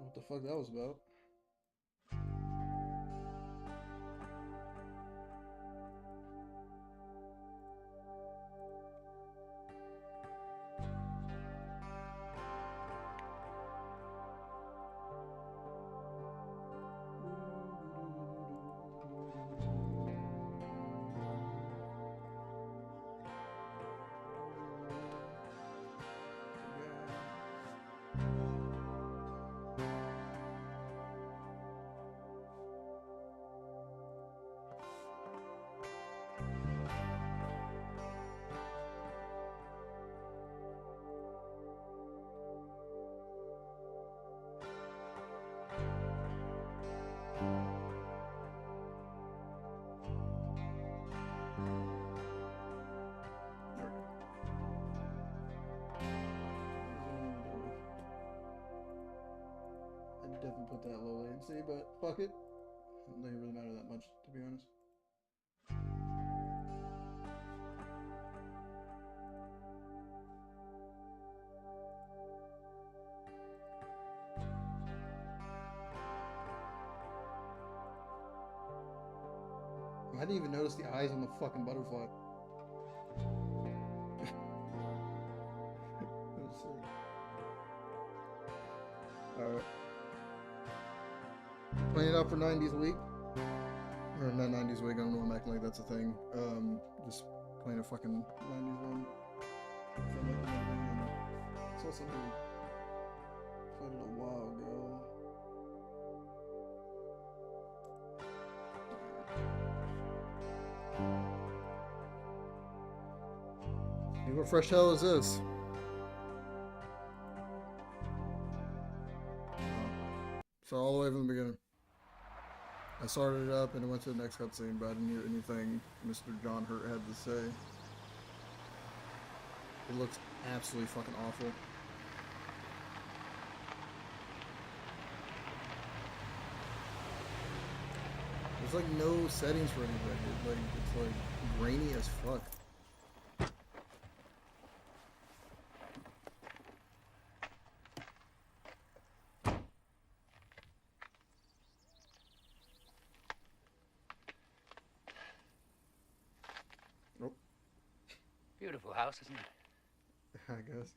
what the fuck that was about. I definitely put that low latency, but fuck it. I don't think it really matter that much, to be honest. I didn't even notice the eyes on the fucking butterfly. Alright. Playing it out for 90s week. Or not 90s week, I don't know, I'm acting like that's a thing. Just playing a fucking 90s one. I saw somebody played it a while ago. Hey, what fresh hell is this? So all the way from the beginning. I started it up and it went to the next cutscene, but I didn't hear anything Mr. John Hurt had to say. It looks absolutely fucking awful. There's like no settings for anything. It's like grainy as fuck. Beautiful house, isn't it? I guess.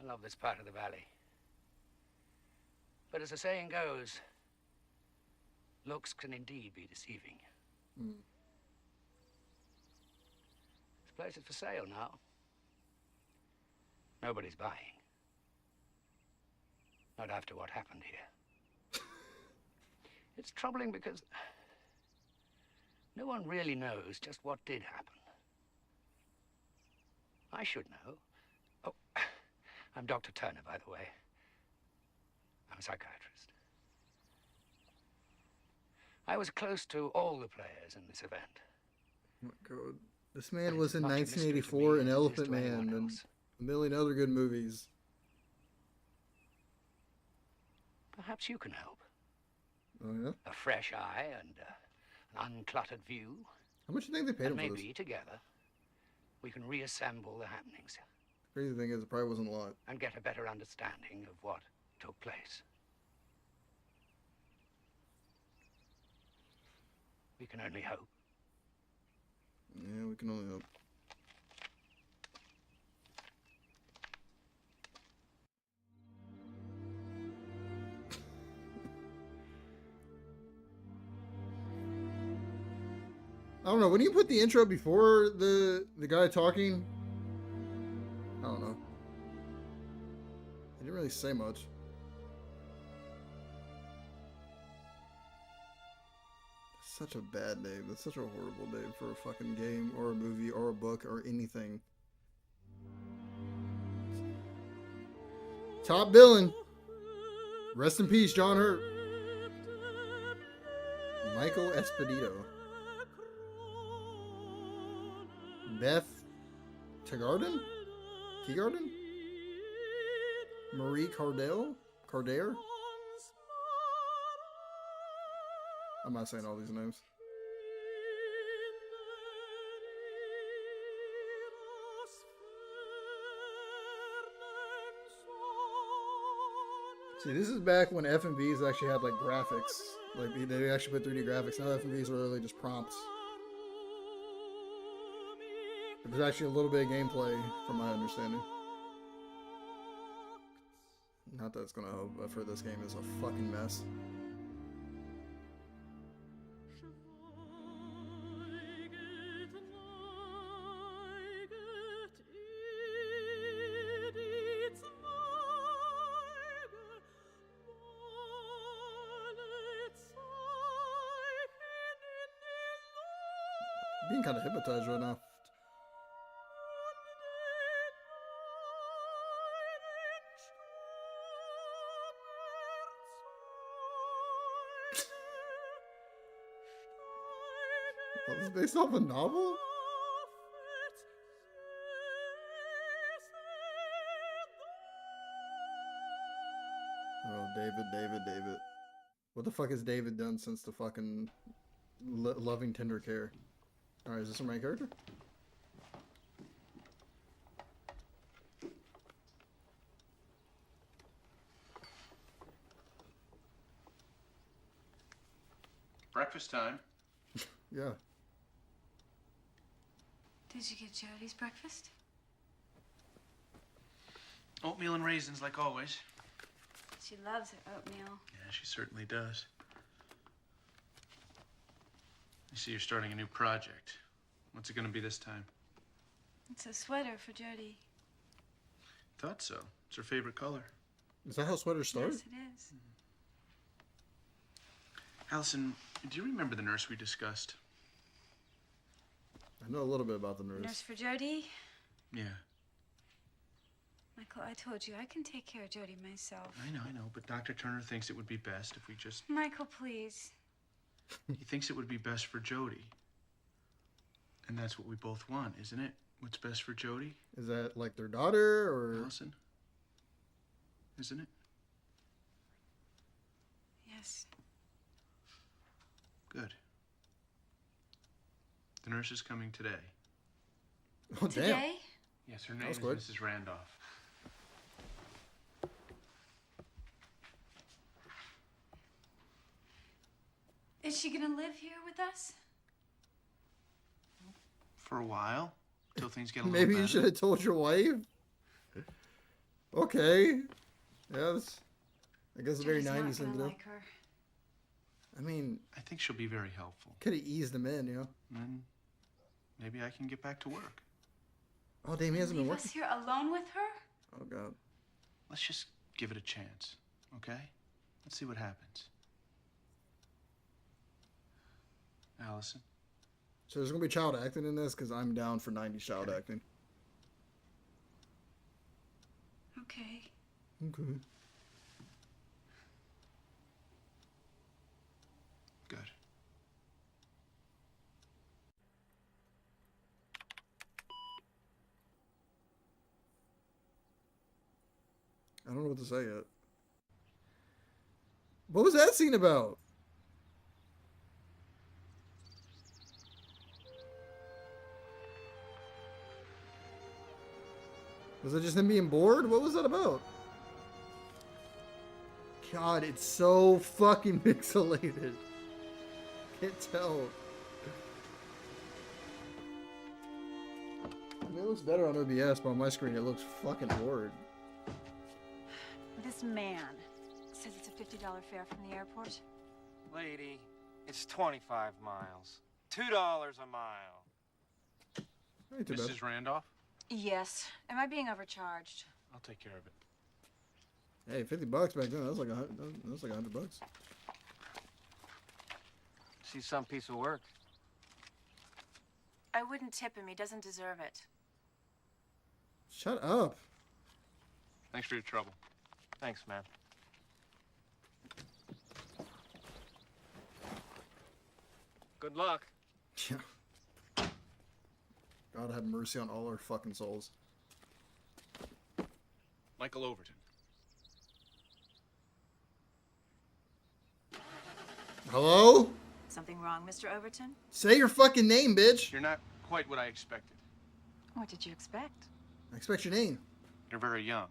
I love this part of the valley. But as the saying goes, looks can indeed be deceiving. Mm. This place is for sale now. Nobody's buying. Not after what happened here. It's troubling because no one really knows just what did happen. I should know. Oh, I'm Dr. Turner, by the way. I'm a psychiatrist. I was close to all the players in this event. Oh my god. This man was in 1984 in Elephant Man and a million other good movies. Perhaps you can help. Oh yeah? A fresh eye and an uncluttered view. How much do you think they paid him for maybe this? together we can reassemble the happenings. The crazy thing is, it probably wasn't a lot. And get a better understanding of what took place. We can only hope. Yeah, we can only hope. I don't know. When you put the intro before the guy talking, I don't know. He didn't really say much. Such a bad name. That's such a horrible name for a fucking game or a movie or a book or anything. Top billing. Rest in peace, John Hurt. Michael Espedito. Beth Tegarden? Tegarden? Marie Cardare? I'm not saying all these names. See, this is back when FMVs actually had like graphics. Like they actually put 3D graphics. Now FMVs are really just prompts. But there's actually a little bit of gameplay, from my understanding. Not that it's gonna help, but for this game is a fucking mess. Being kind of hypnotized right now. Oh, this is based off a novel? Oh, David. What the fuck has David done since the fucking loving tender care? Alright, is this my character? Breakfast time. Yeah. Did you get Jody's breakfast? Oatmeal and raisins, like always. She loves her oatmeal. Yeah, she certainly does. I see you're starting a new project. What's it gonna be this time? It's a sweater for Jody. Thought so. It's her favorite color. Is that how sweaters start? Yes, it is. Allison, do you remember the nurse we discussed? I know a little bit about the nurse. Nurse for Jody? Yeah. Michael, I told you, I can take care of Jody myself. I know, but Dr. Turner thinks it would be best if we just... Michael, please. He thinks it would be best for Jody. And that's what we both want, isn't it? What's best for Jody? Is that like their daughter, or...? Allison? Isn't it? Yes. Good. The nurse is coming today. Oh, Today? damn. Yes, her name is quick. Mrs. Randolph. Is she gonna live here with us? For a while, until things get a little Maybe better. you should have told your wife. Okay. Yeah, that's, I guess, a very Jody's 90s not thing to gonna do. like her. I mean, I think she'll be very helpful. could have eased them in, you know? And then maybe I can get back to work. Oh, damn, he hasn't been Leave working. us here alone with her? Oh, God. Let's just give it a chance, okay? Let's see what happens. Allison? So there's going to be child acting in this, because I'm down for 90s child acting. Okay. Okay. Good. I don't know what to say yet. What was that scene about? Was it just him being bored? What was that about? God, it's so fucking pixelated. Can't tell. I mean, it looks better on OBS, but on my screen it looks fucking horrid. This man says it's a $50 fare from the airport. Lady, it's 25 miles. $2 a mile. Ain't too bad. Mrs. Randolph? Yes. Am I being overcharged? I'll take care of it. Hey, $50 back then. That was like $100. She's some piece of work. I wouldn't tip him. He doesn't deserve it. Shut up. Thanks for your trouble. Thanks, man. Good luck. Yeah. God have mercy on all our fucking souls. Michael Overton. Hello? Something wrong, Mr. Overton? Say your fucking name, bitch. You're not quite what I expected. What did you expect? I expect your name. You're very young.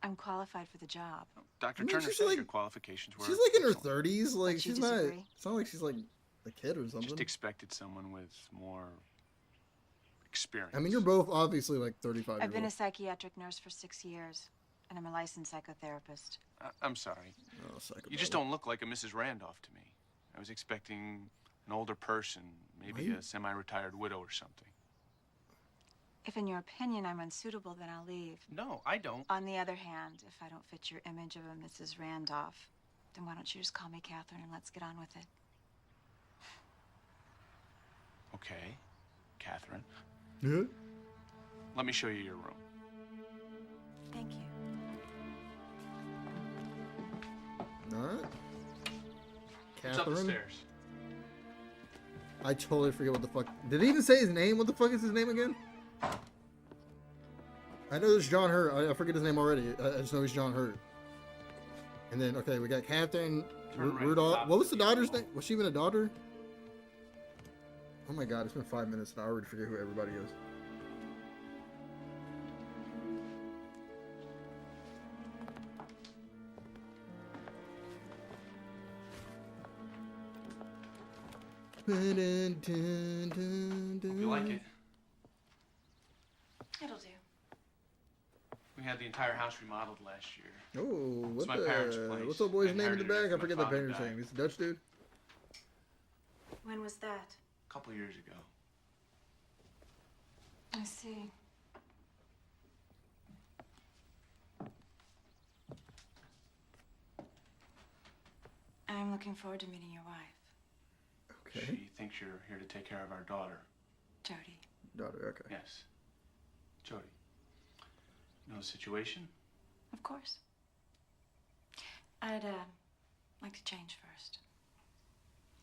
I'm qualified for the job. Dr. I mean, Turner she's said like- your qualifications were She's like in her excellent. 30s. Like, But you she's not. disagree? It's not like she's like a kid or something. Just expected someone with more experience. I mean, you're both obviously like 35 I've been a years psychiatric nurse for 6 years, and I'm a licensed psychotherapist. I'm sorry. old. Oh, psychopath. You just don't look like a Mrs. Randolph to me. I was expecting an older person, maybe Right? a semi-retired widow or something. If in your opinion I'm unsuitable, then I'll leave. No, I don't. On the other hand, if I don't fit your image of a Mrs. Randolph, then why don't you just call me Catherine and let's get on with it? Okay, Catherine. Yeah. Let me show you your room. Thank you. All right. It's up the Catherine. stairs. I totally forget what the fuck. Did he even say his name? What the fuck is his name again? I know there's John Hurt. I forget his name already. I just know he's John Hurt. And then, okay, we got Catherine Turn right at the Rudolph. top What of was the the daughter's wall. name? Was she even a daughter? Oh my god, it's been 5 minutes and I already forget who everybody is. Hope you like it. It'll do. We had the entire house remodeled last year. Oh, what my parents' the? place. What's the boy's I name in the inherited it back? I from my forget the father painter's died. name. He's a Dutch dude. When was that? A couple years ago. I see. I'm looking forward to meeting your wife, Okay. She thinks you're here to take care of our daughter. Jody. Daughter, okay. Yes. Jody. You know the situation? Of course. I'd like to change first.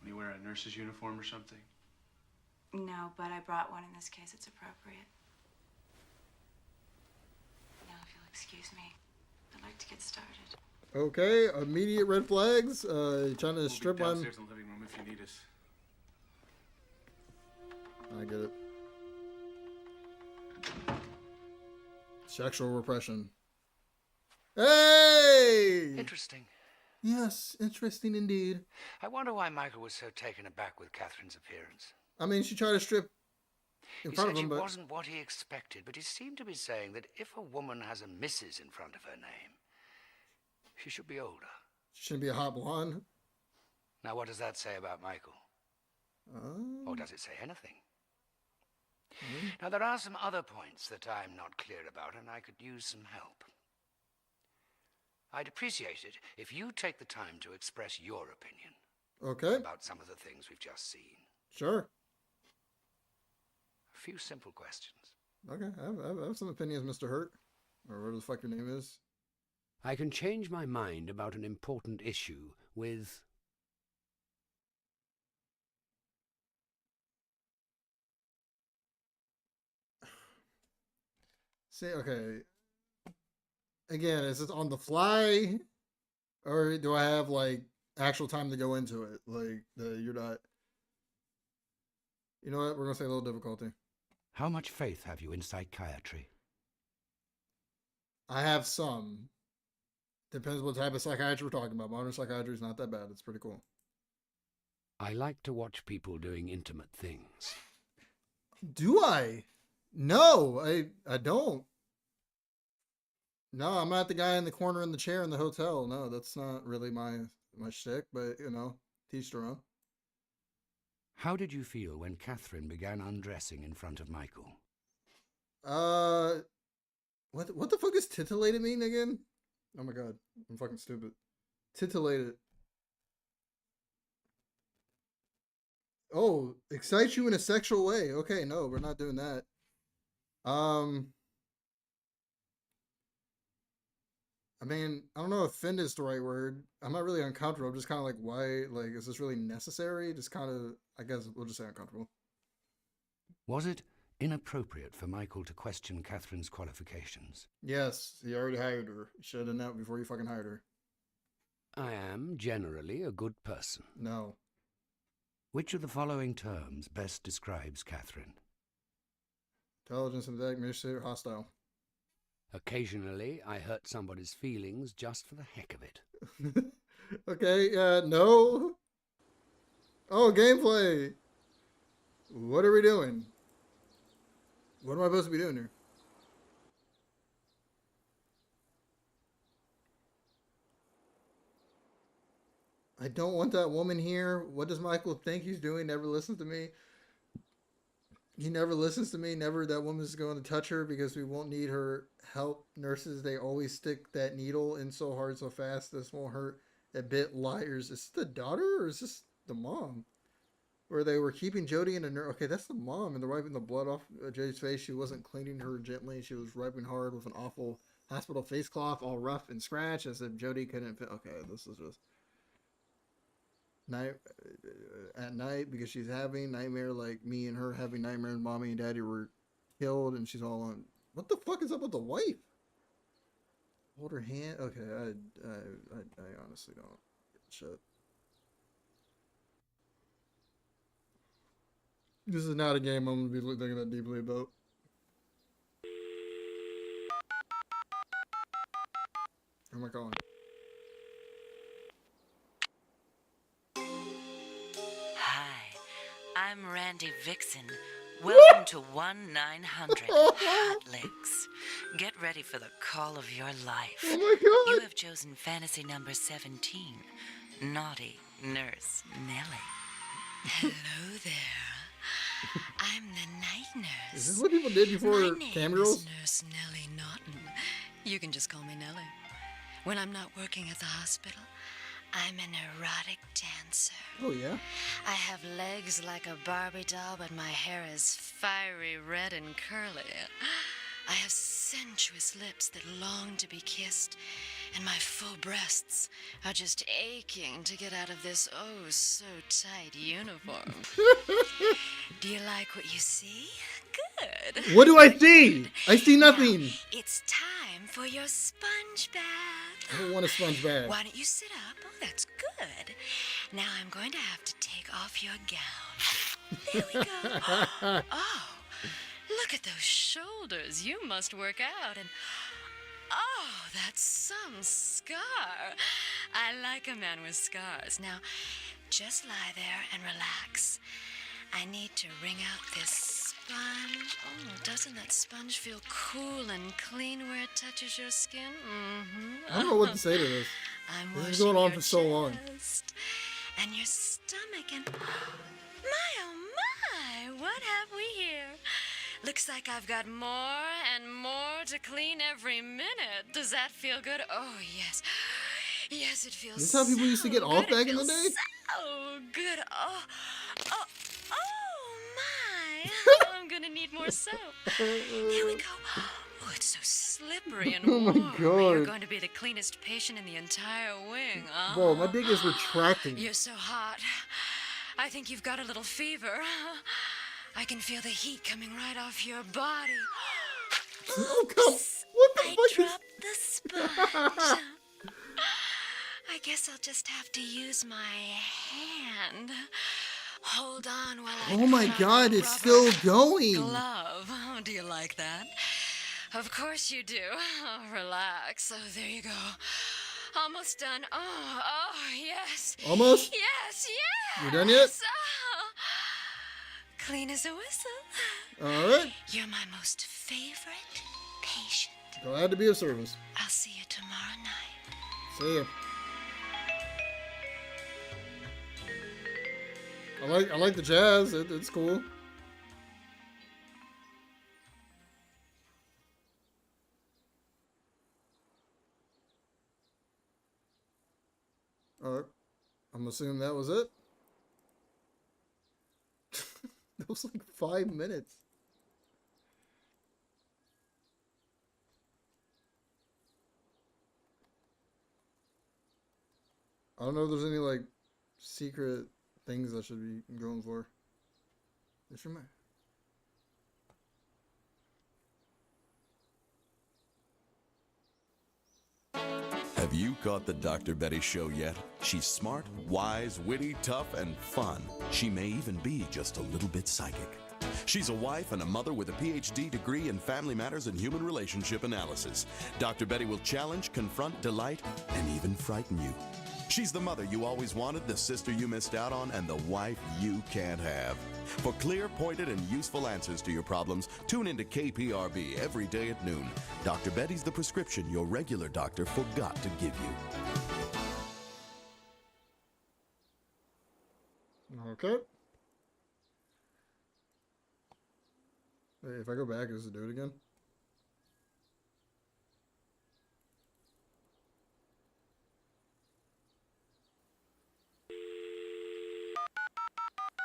When you wear a nurse's uniform or something? No, but I brought one. In this case, it's appropriate. Now, if you'll excuse me, I'd like to get started. Okay, immediate red flags. Trying to We'll strip be on. downstairs in the living room if you need us. I get it. Sexual repression. Hey! Interesting. Yes, interesting indeed. I wonder why Michael was so taken aback with Catherine's appearance. I mean, she tried to strip in He front said of she him, but wasn't what he expected, but he seemed to be saying that if a woman has a Mrs. in front of her name, she should be older. she shouldn't be a hot blonde. Now, what does that say about Michael? Or does it say anything? Now, there are some other points that I'm not clear about, and I could use some help. I'd appreciate it if you take the time to express your opinion Okay, about some of the things we've just seen. sure. A few simple questions. Okay, I have some opinions, Mr. Hurt. Or whatever the fuck your name is. I can change my mind about an important issue with... See, okay. Again, is it on the fly? Or do I have, like, actual time to go into it? Like, you're not... You know what? We're going to say a little difficulty. How much faith have you in psychiatry? I have some. Depends what type of psychiatry we're talking about. Modern psychiatry is not that bad. It's pretty cool. I like to watch people doing intimate things. Do I? No, I don't. No, I'm not the guy in the corner in the chair in the hotel. No, that's not really my shtick, but, you know, teach their own. How did you feel when Catherine began undressing in front of Michael? What the fuck does titillated mean again? Oh my god, I'm fucking stupid. Titillated. Oh, excites you in a sexual way. Okay, no, we're not doing that. I mean, I don't know if offend is the right word. I'm not really uncomfortable. I'm just kind of like, why? Like, is this really necessary? Just kind of, I guess we'll just say uncomfortable. Was it inappropriate for Michael to question Catherine's qualifications? Yes, he already hired her. You should have done that before you fucking hired her. I am generally a good person. No. Which of the following terms best describes Catherine? Intelligence, intellect, administrator, hostile. Occasionally, I hurt somebody's feelings just for the heck of it. Okay, no. Oh, gameplay. What are we doing? What am I supposed to be doing here? I don't want that woman here. What does Michael think he's doing? Never listens to me. He never listens to me. Never that woman's going to touch her because we won't need her help. Nurses, they always stick that needle in so hard, so fast. This won't hurt a bit. Liars. Is this the daughter or is this the mom? Where they were keeping Jody in a nurse. Okay, that's the mom, and they're wiping the blood off Jody's face. She wasn't cleaning her gently. She was wiping hard with an awful hospital face cloth, all rough and scratched, as if Jody couldn't fit. Okay, this is just night at night because she's having nightmare like me and her having nightmares. Mommy and daddy were killed, and she's all on. What the fuck is up with the wife? Hold her hand. Okay, I honestly don't give a shit. This is not a game I'm going to be thinking that deeply about. Who am I calling? Hi, I'm Randy Vixen. Welcome to 1-900 Hot Licks. Get ready for the call of your life. Oh my god! You have chosen fantasy number 17, Naughty Nurse Nellie. Hello there. I'm the night nurse. Is this what people did before My name cam girls? is Nurse Nellie Naughton. You can just call me Nellie. When I'm not working at the hospital, I'm an erotic dancer. Oh yeah? I have legs like a Barbie doll, but my hair is fiery red and curly. I have sensuous lips that long to be kissed, and my full breasts are just aching to get out of this oh-so-tight uniform. Do you like what you see? Good. What do I see? I see nothing. Now, it's time for your sponge bath. I don't want a sponge bath. Why don't you sit up? Oh, that's good. Now I'm going to have to take off your gown. There we go. Oh, look at those shoulders. You must work out. And oh, that's some scar. I like a man with scars. Now, just lie there and relax. I need to wring out this sponge. Oh, doesn't that sponge feel cool and clean where it touches your skin? Mm-hmm. I don't know what to say to this. I'm This is going on washing for so your long. chest and your stomach and my oh my, what have we here? Looks like I've got more and more to clean every minute. Does that feel good? Oh yes. Yes, it feels Is this how people used to get so off good. back It in the feels day? So good. Oh my. I'm gonna need more soap. Here we go. Oh, it's so slippery and Oh my warm. God. You're going to be the cleanest patient in the entire wing. Whoa, my dick is retracting. You're so hot. I think you've got a little fever. I can feel the heat coming right off your body. Oh, come. What the I fuck is... dropped the sponge. I guess I'll just have to use my hand. Hold on while I Oh my put on god, the it's rubber still going. glove. Oh, do you like that? Of course you do. Oh, relax. Oh, there you go. Almost done. Oh, yes. Almost? Yes, yes. You done yet? Oh, clean as a whistle. Alright. You're my most favorite patient. Glad to be of service. I'll see you tomorrow night. See ya. I like the jazz. It's cool. Alright. I'm assuming that was it. That was like 5 minutes. I don't know if there's any like secret things I should be going for. It's your man. Have you caught the Dr. Betty Show yet? She's smart, wise, witty, tough, and fun. She may even be just a little bit psychic. She's a wife and a mother with a PhD degree in family matters and human relationship analysis. Dr. Betty will challenge, confront, delight, and even frighten you. She's the mother you always wanted, the sister you missed out on, and the wife you can't have. For clear, pointed, and useful answers to your problems, tune into KPRB every day at noon. Dr. Betty's the prescription your regular doctor forgot to give you. Okay. Wait, if I go back, does it do it again?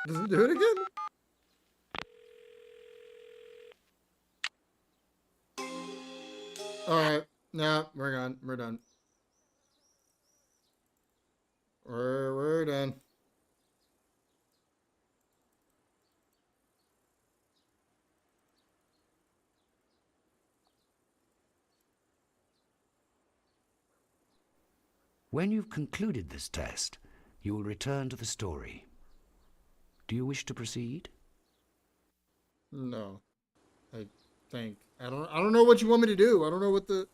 Does it do it again? Alright. Nah, we're gone. We're done. We're done. When you've concluded this test, you will return to the story. Do you wish to proceed? No. I think. I don't know what you want me to do. I don't know what the...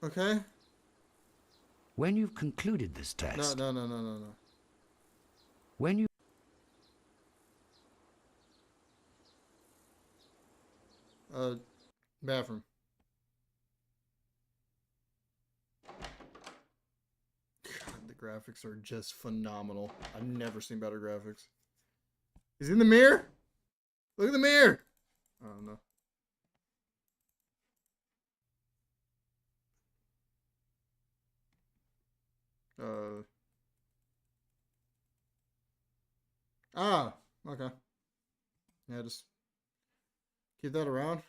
Okay. When you've concluded this test... No. When you... Bathroom. God, the graphics are just phenomenal. I've never seen better graphics. He's in the mirror? Look at the mirror! Oh, no. Okay. Yeah, just keep that around.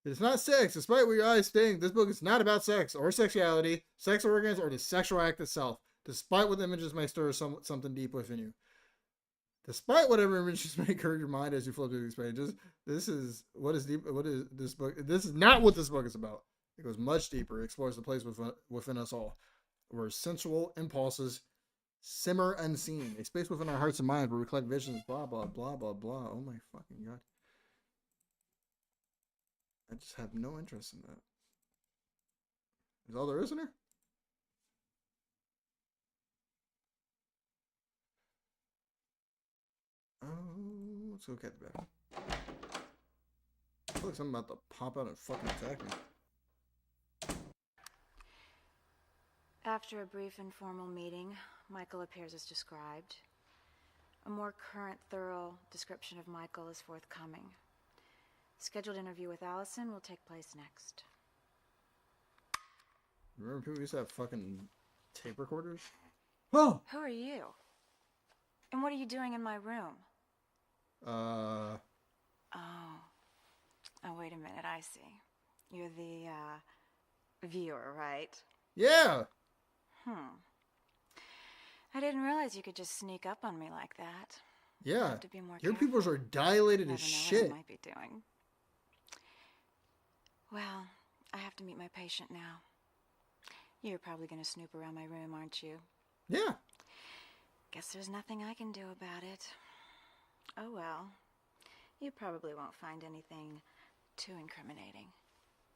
It's not sex, despite what your eyes think. This book is not about sex or sexuality, sex organs, or the sexual act itself, despite what the images may stir something deep within you. Despite whatever images may occur in your mind as you flip through these pages, this is what is deep. What is this book? This is not what this book is about. It goes much deeper. It explores the place within us all, where sensual impulses simmer unseen. A space within our hearts and minds where we collect visions. Blah blah blah blah blah. Oh my fucking god! I just have no interest in that. Is all there is in here? Oh, let's go get the back. I feel like something about to pop out and fucking attack me. After a brief informal meeting, Michael appears as described. A more current, thorough description of Michael is forthcoming. Scheduled interview with Allison will take place next. Remember people used to have fucking tape recorders? Oh! Who are you? And what are you doing in my room? Oh, wait a minute, I see. You're the, viewer, right? Yeah! I didn't realize you could just sneak up on me like that. Yeah. Have to be more Your careful. pupils are dilated Never as know shit. what I might be doing. Well, I have to meet my patient now. You're probably going to snoop around my room, aren't you? Yeah. Guess there's nothing I can do about it. Oh well. You probably won't find anything too incriminating.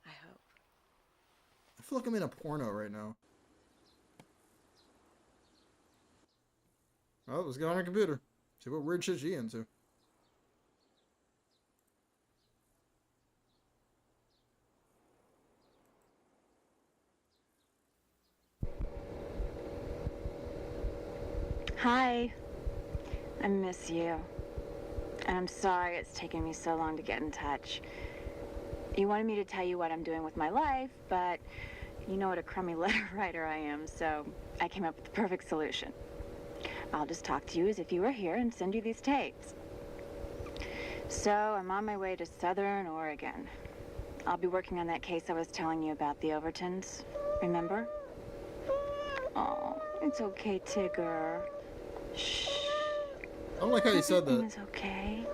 I hope. I feel like I'm in a porno right now. Oh, let's get on our computer. See what weird shit she into. Hi. I miss you. And I'm sorry it's taken me so long to get in touch. You wanted me to tell you what I'm doing with my life, but you know what a crummy letter writer I am, so I came up with the perfect solution. I'll just talk to you as if you were here and send you these tapes. So I'm on my way to Southern Oregon. I'll be working on that case I was telling you about, the Overtons. Remember? Oh, it's okay, Tigger. Shh. I don't like how you said that. Everything is okay.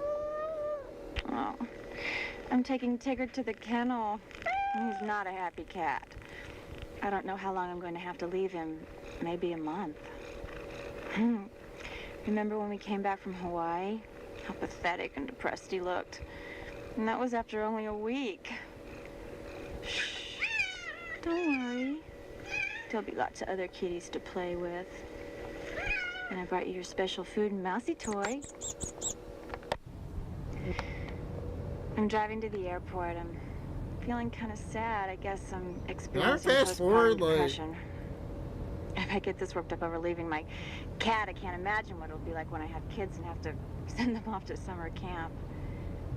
Oh, I'm taking Tigger to the kennel. He's not a happy cat. I don't know how long I'm going to have to leave him. Maybe a month. Remember when we came back from Hawaii? How pathetic and depressed he looked. And that was after only a week. Shh. Don't worry. There'll be lots of other kitties to play with. And I brought you your special food and mousy toy. I'm driving to the airport. I'm feeling kind of sad. I guess I'm experiencing fast forward, postpartum like- depression. If I get this worked up over leaving my cat, I can't imagine what it'll be like when I have kids and have to send them off to summer camp.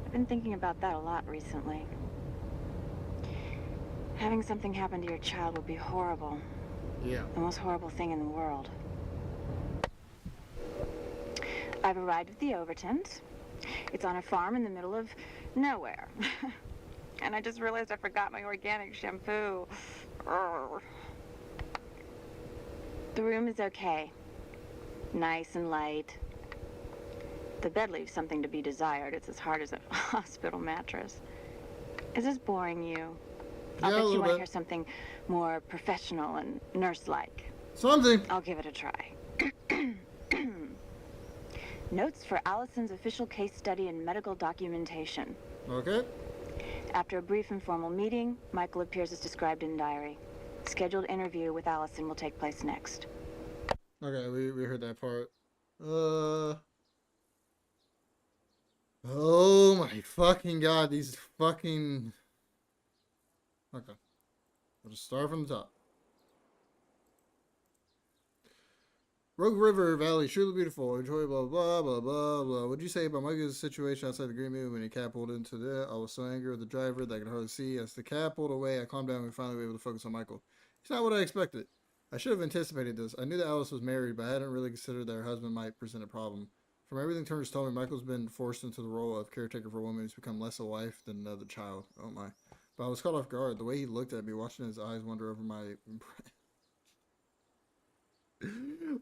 I've been thinking about that a lot recently. Having something happen to your child would be horrible. Yeah. The most horrible thing in the world. I've arrived at the Overtons. It's on a farm in the middle of nowhere. And I just realized I forgot my organic shampoo. Urgh. The room is okay. Nice and light. The bed leaves something to be desired. It's as hard as a hospital mattress. Is this boring you? I'll Yeah, a bet you little want to bit. hear something more professional and nurse-like. Something. I'll give it a try. Notes for Allison's official case study and medical documentation. Okay. After a brief informal meeting, Michael appears as described in diary. Scheduled interview with Allison will take place next. Okay, we heard that part. Oh my fucking god, these fucking... Okay. We'll just start from the top. Rogue River Valley, truly beautiful, enjoyable, blah, blah, blah, blah. What'd you say about Michael's situation outside the green moon when he cab pulled into the... I was so angry with the driver that I could hardly see. As the cab pulled away, I calmed down and we finally were able to focus on Michael. It's not what I expected. I should have anticipated this. I knew that Alice was married, but I hadn't really considered that her husband might present a problem. From everything Turner's told me, Michael's been forced into the role of caretaker for a woman who's become less a wife than another child. Oh my. But I was caught off guard. The way he looked at me, watching his eyes wander over my...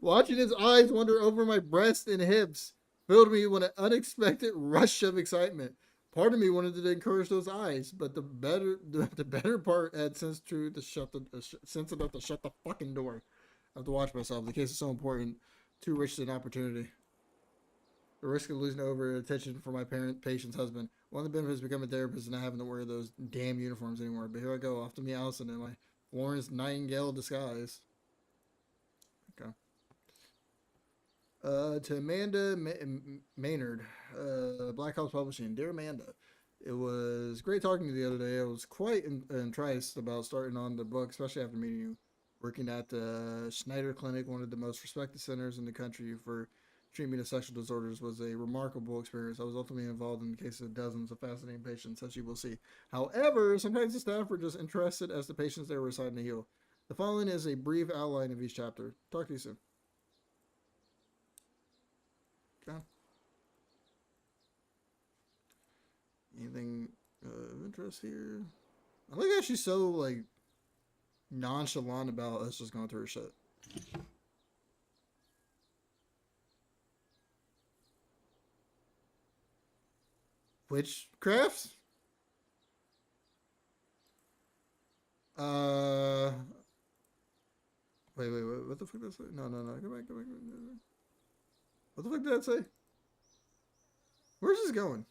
Watching his eyes wander over my breast and hips filled me with an unexpected rush of excitement. Part of me wanted to encourage those eyes, but the better part had sense enough to shut the fucking door. I have to watch myself. The case is so important. Too rich an opportunity. The risk of losing over attention for my patient's husband. One of the benefits of becoming a therapist is not having to wear those damn uniforms anymore. But here I go, off to meet Allison in my Florence Nightingale disguise. Okay. To Amanda Maynard, Black House Publishing. Dear Amanda, it was great talking to you the other day. I was quite enticed about starting on the book, especially after meeting you. Working at the Schneider Clinic, one of the most respected centers in the country for treatment of sexual disorders, was a remarkable experience. I was ultimately involved in the case of dozens of fascinating patients, as you will see. However, sometimes the staff were just interested as the patients they were assigned to heal. The following is a brief outline of each chapter. Talk to you soon. Okay. Anything of interest here? I like how she's so, like, nonchalant about us just going through her shit. Witchcraft? Wait, what the fuck did that say? No, go back. What the fuck did that say? Where's this going?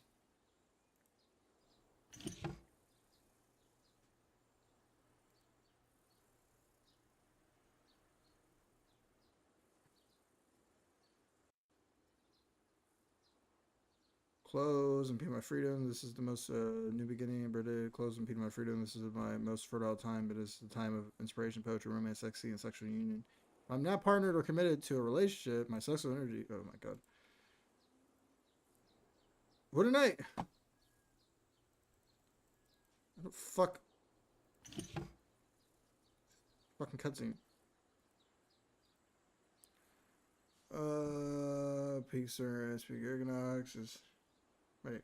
Close, impede my freedom. This is the most new beginning. Birthday, close, impede my freedom. This is my most fertile time. It is the time of inspiration, poetry, romance, sexy, and sexual union. I'm not partnered or committed to a relationship. My sexual energy. Oh my god. What a night. What the fuck? Fucking cutscene. Pixar, SP Ergonox is. Wait.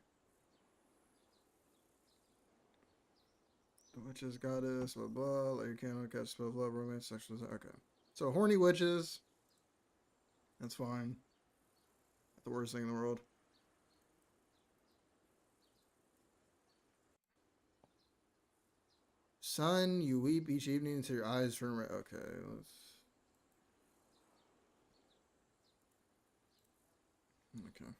The witches goddess, blah blah. Lady Candle, catch spell of love, romance, sexual. Okay. So horny witches. That's fine. Not the worst thing in the world. Son, you weep each evening until your eyes turn red. Okay, let's. Okay.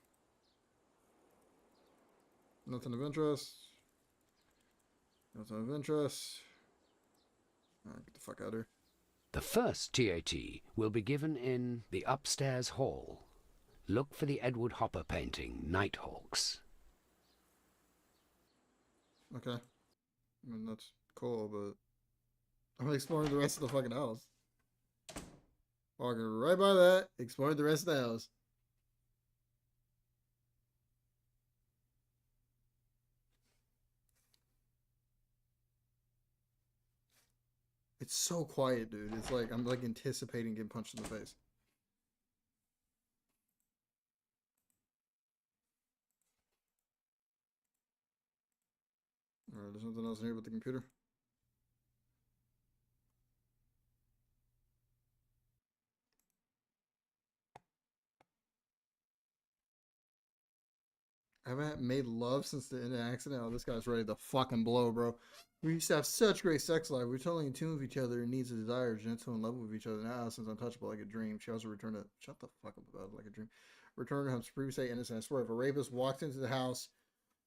Nothing of interest. Nothing of interest. Alright, get the fuck out of here. The first TAT will be given in the upstairs hall. Look for the Edward Hopper painting, Nighthawks. Okay. I mean, that's cool, but I'm exploring the rest of the fucking house. Walking right by that, exploring the rest of the house. It's so quiet, dude. It's like I'm like anticipating getting punched in the face. Alright, there's nothing else in here but the computer. I haven't made love since the end of the accident. Oh, this guy's ready to fucking blow, bro. We used to have such great sex life. We were totally in tune with each other and needs and desires, gentle and love with each other. Now, since untouchable like a dream, she also returned to shut the fuck up about it like a dream. Returned to him previously innocent. I swear, if a rapist walked into the house,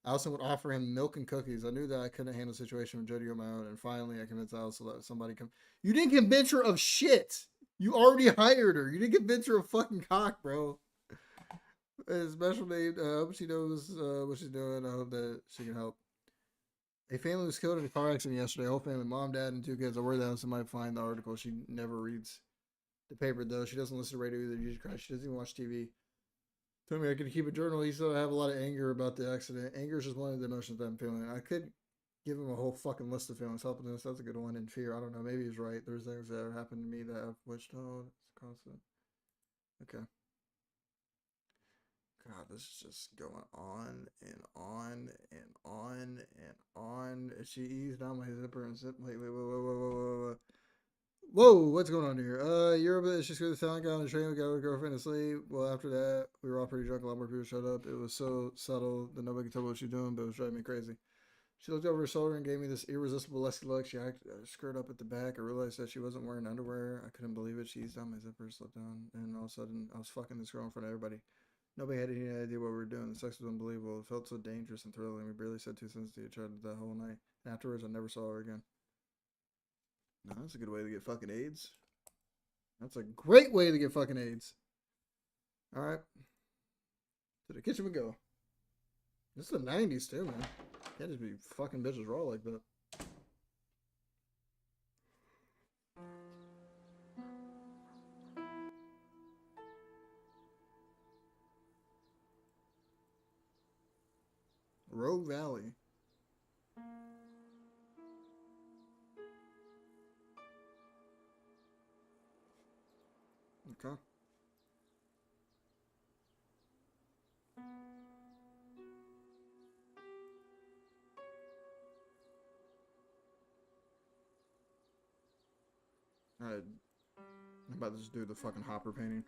Allison would offer him milk and cookies. I knew that I couldn't handle the situation with Jody on my own, and finally I convinced Allison to let somebody come. You didn't convince her of shit. You already hired her. You didn't convince her of fucking cock, bro. Special name. I hope she knows what she's doing. I hope that she can help. A family was killed in a car accident yesterday. Whole family, mom, dad, and 2 kids. I worry that Allison might find the article. She never reads the paper, though. She doesn't listen to radio either. Jesus Christ. She doesn't even watch TV. Told me I could keep a journal. He said I have a lot of anger about the accident. Anger is just one of the emotions that I'm feeling. I could give him a whole fucking list of feelings. Helplessness, that's a good one. And fear, I don't know. Maybe he's right. There's things that have happened to me that I've wished. Oh, it's constant. Okay. God, this is just going on and on and on and on. She eased down my zipper and zip. Wait. Whoa, what's going on here? You're she's going to the town, got on the train, we got her girlfriend to sleep. Well, after that, we were all pretty drunk. A lot more people showed up. It was so subtle that nobody could tell what she was doing, but it was driving me crazy. She looked over her shoulder and gave me this irresistible lusty look. She had her skirt up at the back. I realized that she wasn't wearing underwear. I couldn't believe it. She eased down my zipper, slipped down, and all of a sudden, I was fucking this girl in front of everybody. Nobody had any idea what we were doing. The sex was unbelievable. It felt so dangerous and thrilling. We barely said 2 sentences to each other that whole night. And afterwards, I never saw her again. No, that's a good way to get fucking AIDS. That's a great way to get fucking AIDS. Alright. To the kitchen we go. This is the 90s too, man. Can't just be fucking bitches raw like that. Rogue Valley. Okay. Alright. I'm about to just do the fucking Hopper painting.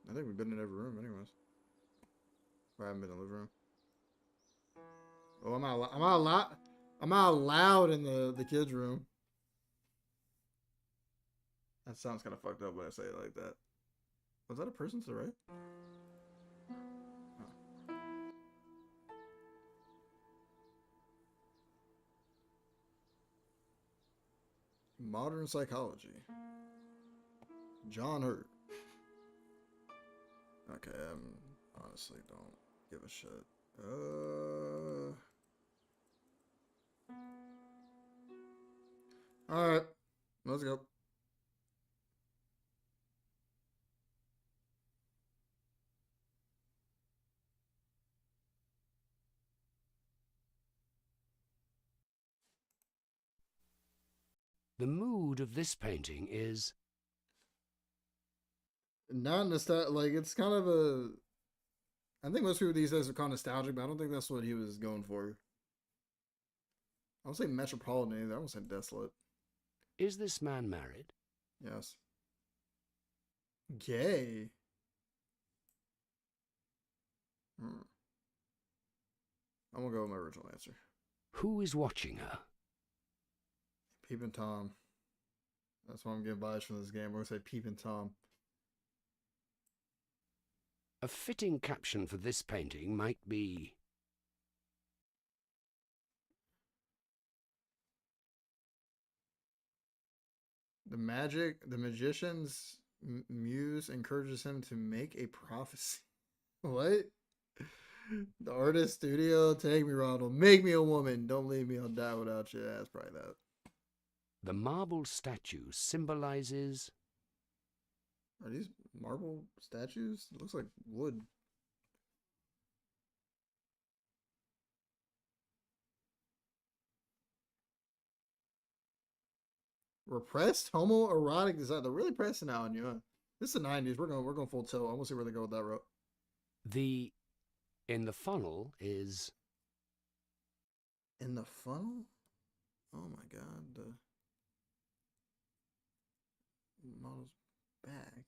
I think we've been in every room anyways. I haven't been in the living room. Oh, I'm not allowed in the kids' room. That sounds kind of fucked up when I say it like that. Was that a person to the right? Oh. Modern psychology. John Hurt. Okay, I honestly don't give a shit. Alright. Let's go. The mood of this painting is not nostalgic. Like, it's kind of a. I think most people these days are kind of nostalgic, but I don't think that's what he was going for. I don't say metropolitan either. I don't say desolate. Is this man married? Yes. Gay. I'm gonna go with my original answer. Who is watching her? Peepin' Tom. That's why I'm getting biased from this game. I'm gonna say Peepin' Tom. A fitting caption for this painting might be, the magician's muse encourages him to make a prophecy. What? The artist studio, take me, Ronald. Make me a woman. Don't leave me. I'll die without you. That's probably that. the marble statue symbolizes Are these marble statues? It looks like wood. Repressed homoerotic design. They're really pressing out on you, huh? This is the 90s. We're going full tilt. I want to see where they go with that route. in the funnel is In the funnel? Oh my god. The model's back.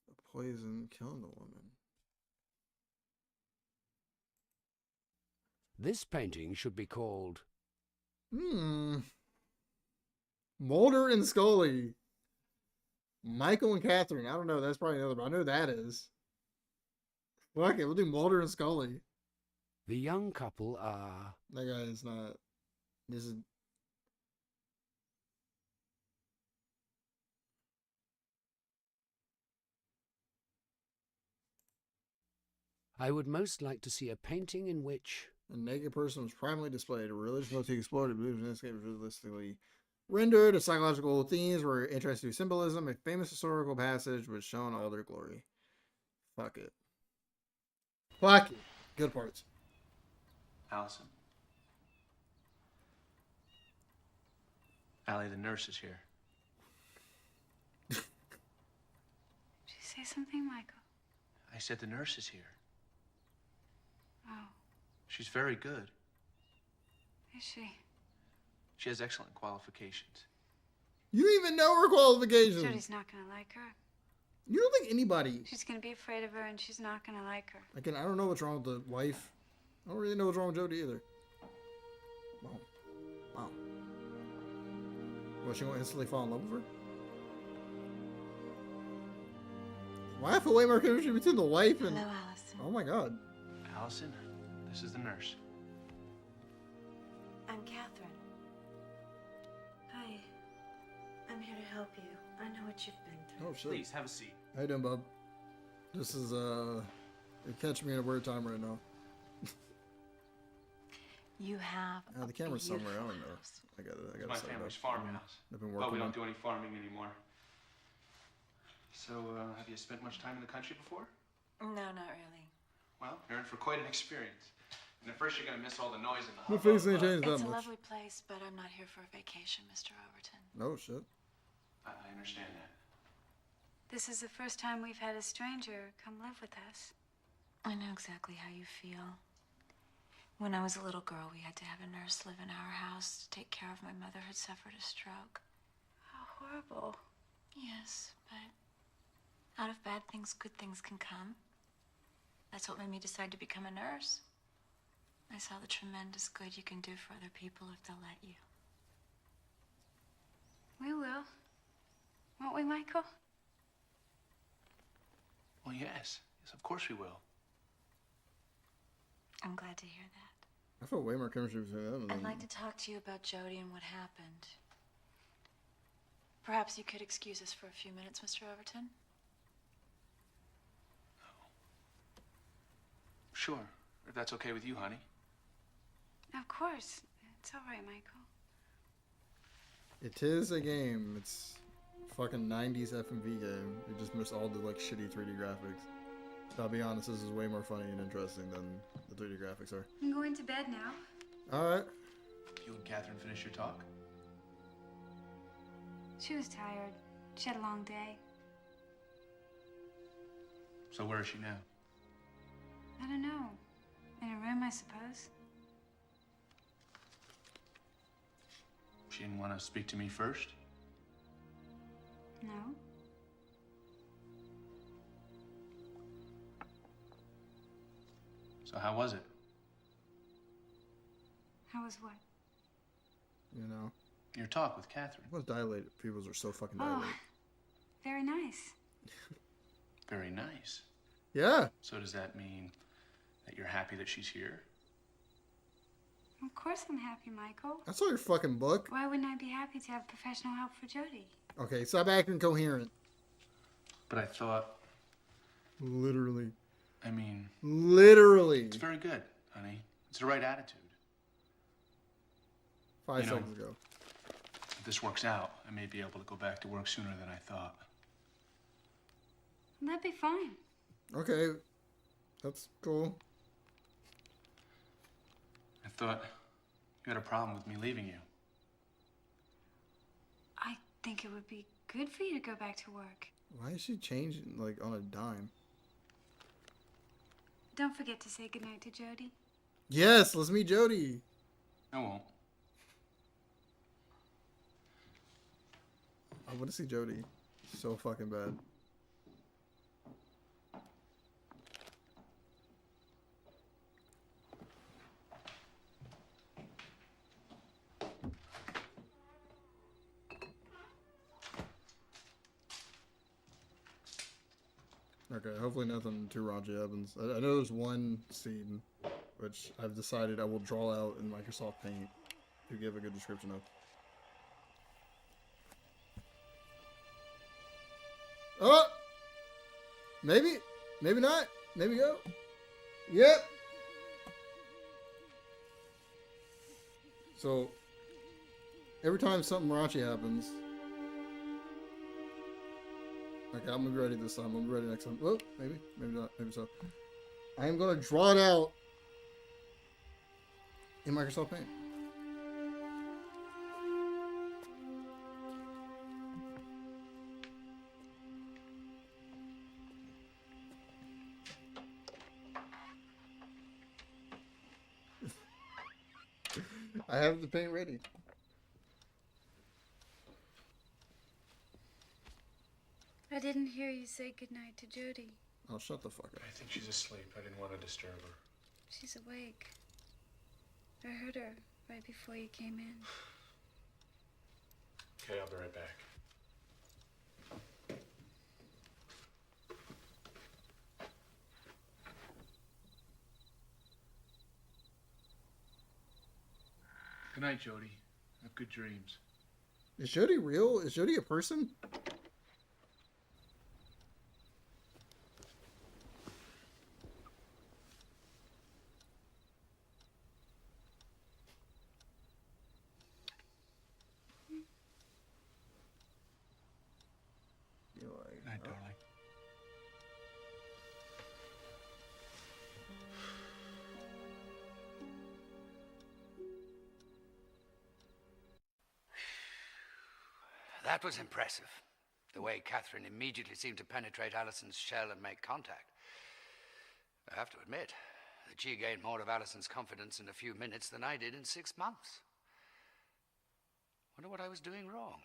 The poison killing the woman. this painting should be called Mulder and Scully. Michael and Catherine. I don't know. That's probably another, but I know that is. Fuck it. We'll do Mulder and Scully. the young couple are That guy is not. This is. I would most like to see a painting in which A naked person was primarily displayed. A religious motif explored. The landscape was realistically rendered. The psychological themes were interesting to symbolism. A famous historical passage was shown all their glory. Fuck it. Fuck it. Good parts. Allison. Allie, the nurse is here. Did you say something, Michael? I said the nurse is here. Oh, She's very good. is she? She has excellent qualifications. You even know her qualifications. Jody's not gonna like her. You don't think anybody. She's gonna be afraid of her, and she's not gonna like her. Again, I don't know what's wrong with the wife. I don't really know what's wrong with Jody either. Wow. Wow. What, she gonna instantly fall in love with her? Why I feel way more chemistry between the wife and. Hello, Allison. Oh my god. Allison, this is the nurse. I'm Catherine. Hi. I'm here to help you. I know what you've been through. Oh shit. Please, have a seat. How you doing, bub? This is you're catching me in a weird time right now. You have The camera's somewhere. I don't know. house. I got it. It's my family's farmhouse. I've been But working we on. don't do any farming anymore. So, have you spent much time in the country before? No, not really. Well, you're in for quite an experience. And at first, you're going to miss all the noise and the My hubbub. face ain't changed that It's a much. lovely place, but I'm not here for a vacation, Mr. Overton. No shit. I understand that. This is the first time we've had a stranger come live with us. I know exactly how you feel. When I was a little girl, we had to have a nurse live in our house to take care of my mother who'd suffered a stroke. How horrible. Yes, but out of bad things, good things can come. That's what made me decide to become a nurse. I saw the tremendous good you can do for other people if they'll let you. We will. Won't we, Michael? Well, yes. Yes, of course we will. I'm glad to hear that. I feel way more chemistry between them. I'd like to talk to you about Jody and what happened. Perhaps you could excuse us for a few minutes, Mr. Overton? Sure. If that's okay with you, honey. Of course. It's all right, Michael. It is a game. It's fucking 90s FMV game. You just miss all the like shitty 3D graphics. I'll be honest, this is way more funny and interesting than the 3D graphics are. I'm going to bed now. Alright. You and Catherine finish your talk? She was tired. She had a long day. So where is she now? I don't know. In a room, I suppose. She didn't want to speak to me first? No? So how was it? How was what? You know. Your talk with Catherine. Most dilated peoples are so fucking Oh, dilated. very nice. very nice. Yeah. So does that mean that you're happy that she's here? Of course I'm happy, Michael. I saw your fucking book. Why wouldn't I be happy to have professional help for Jody? Okay, stop acting coherent. But I thought, Literally. I mean, Literally. it's very good, honey. It's the right attitude. 5 You know, seconds ago. If this works out, I may be able to go back to work sooner than I thought. That'd be fine. Okay. That's cool. I thought you had a problem with me leaving you. I think it would be good for you to go back to work. Why is she changing, like, on a dime? Don't forget to say goodnight to Jody. Yes, let's meet Jody. I won't. I want to see Jody. So fucking bad. Okay, hopefully nothing too raunchy happens. I know there's one scene which I've decided I will draw out in Microsoft Paint to give a good description of. Oh! Maybe. Maybe not. Maybe go. Yep. So, every time something raunchy happens... Okay, I'm gonna be ready this time. I'm gonna be ready next time. Oh, maybe. Maybe not. Maybe so. I am gonna draw it out in Microsoft Paint. I have the paint ready. I didn't hear you say goodnight to Jody. Oh, shut the fuck up. I think she's asleep. I didn't want to disturb her. She's awake. I heard her right before you came in. Okay, I'll be right back. Good night, Jody. Have good dreams. Is Jody real? Is Jody a person? Good night, darling. That was impressive. The way Catherine immediately seemed to penetrate Allison's shell and make contact. I have to admit that she gained more of Allison's confidence in a few minutes than I did in 6 months. Wonder what I was doing wrong.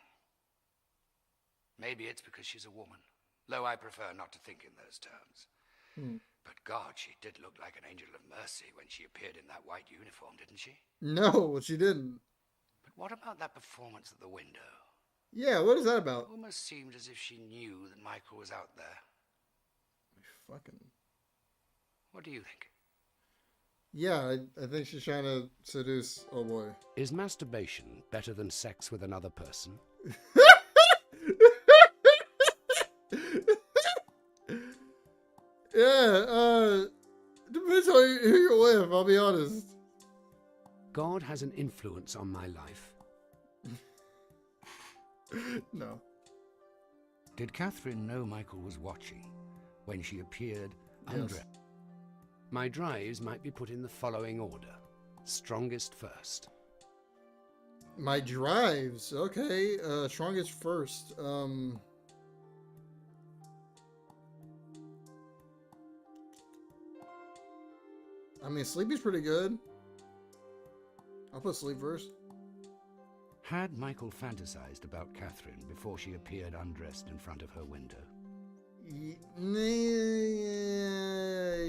Maybe it's because she's a woman, though I prefer not to think in those terms. But God, she did look like an angel of mercy when she appeared in that white uniform, didn't she? No, she didn't. But what about that performance at the window? Yeah, what is that about? Almost seemed as if she knew that Michael was out there. Fucking. What do you think? Yeah, I think she's trying to seduce. Oh boy. Is masturbation better than sex with another person? Yeah, depends who you're with, I'll be honest. God has an influence on my life. No. Did Catherine know Michael was watching when she appeared undressed? My drives might be put in the following order. Strongest first. My drives, okay. Strongest first. I mean, sleepy's pretty good. I'll put sleep first. Had Michael fantasized about Catherine before she appeared undressed in front of her window?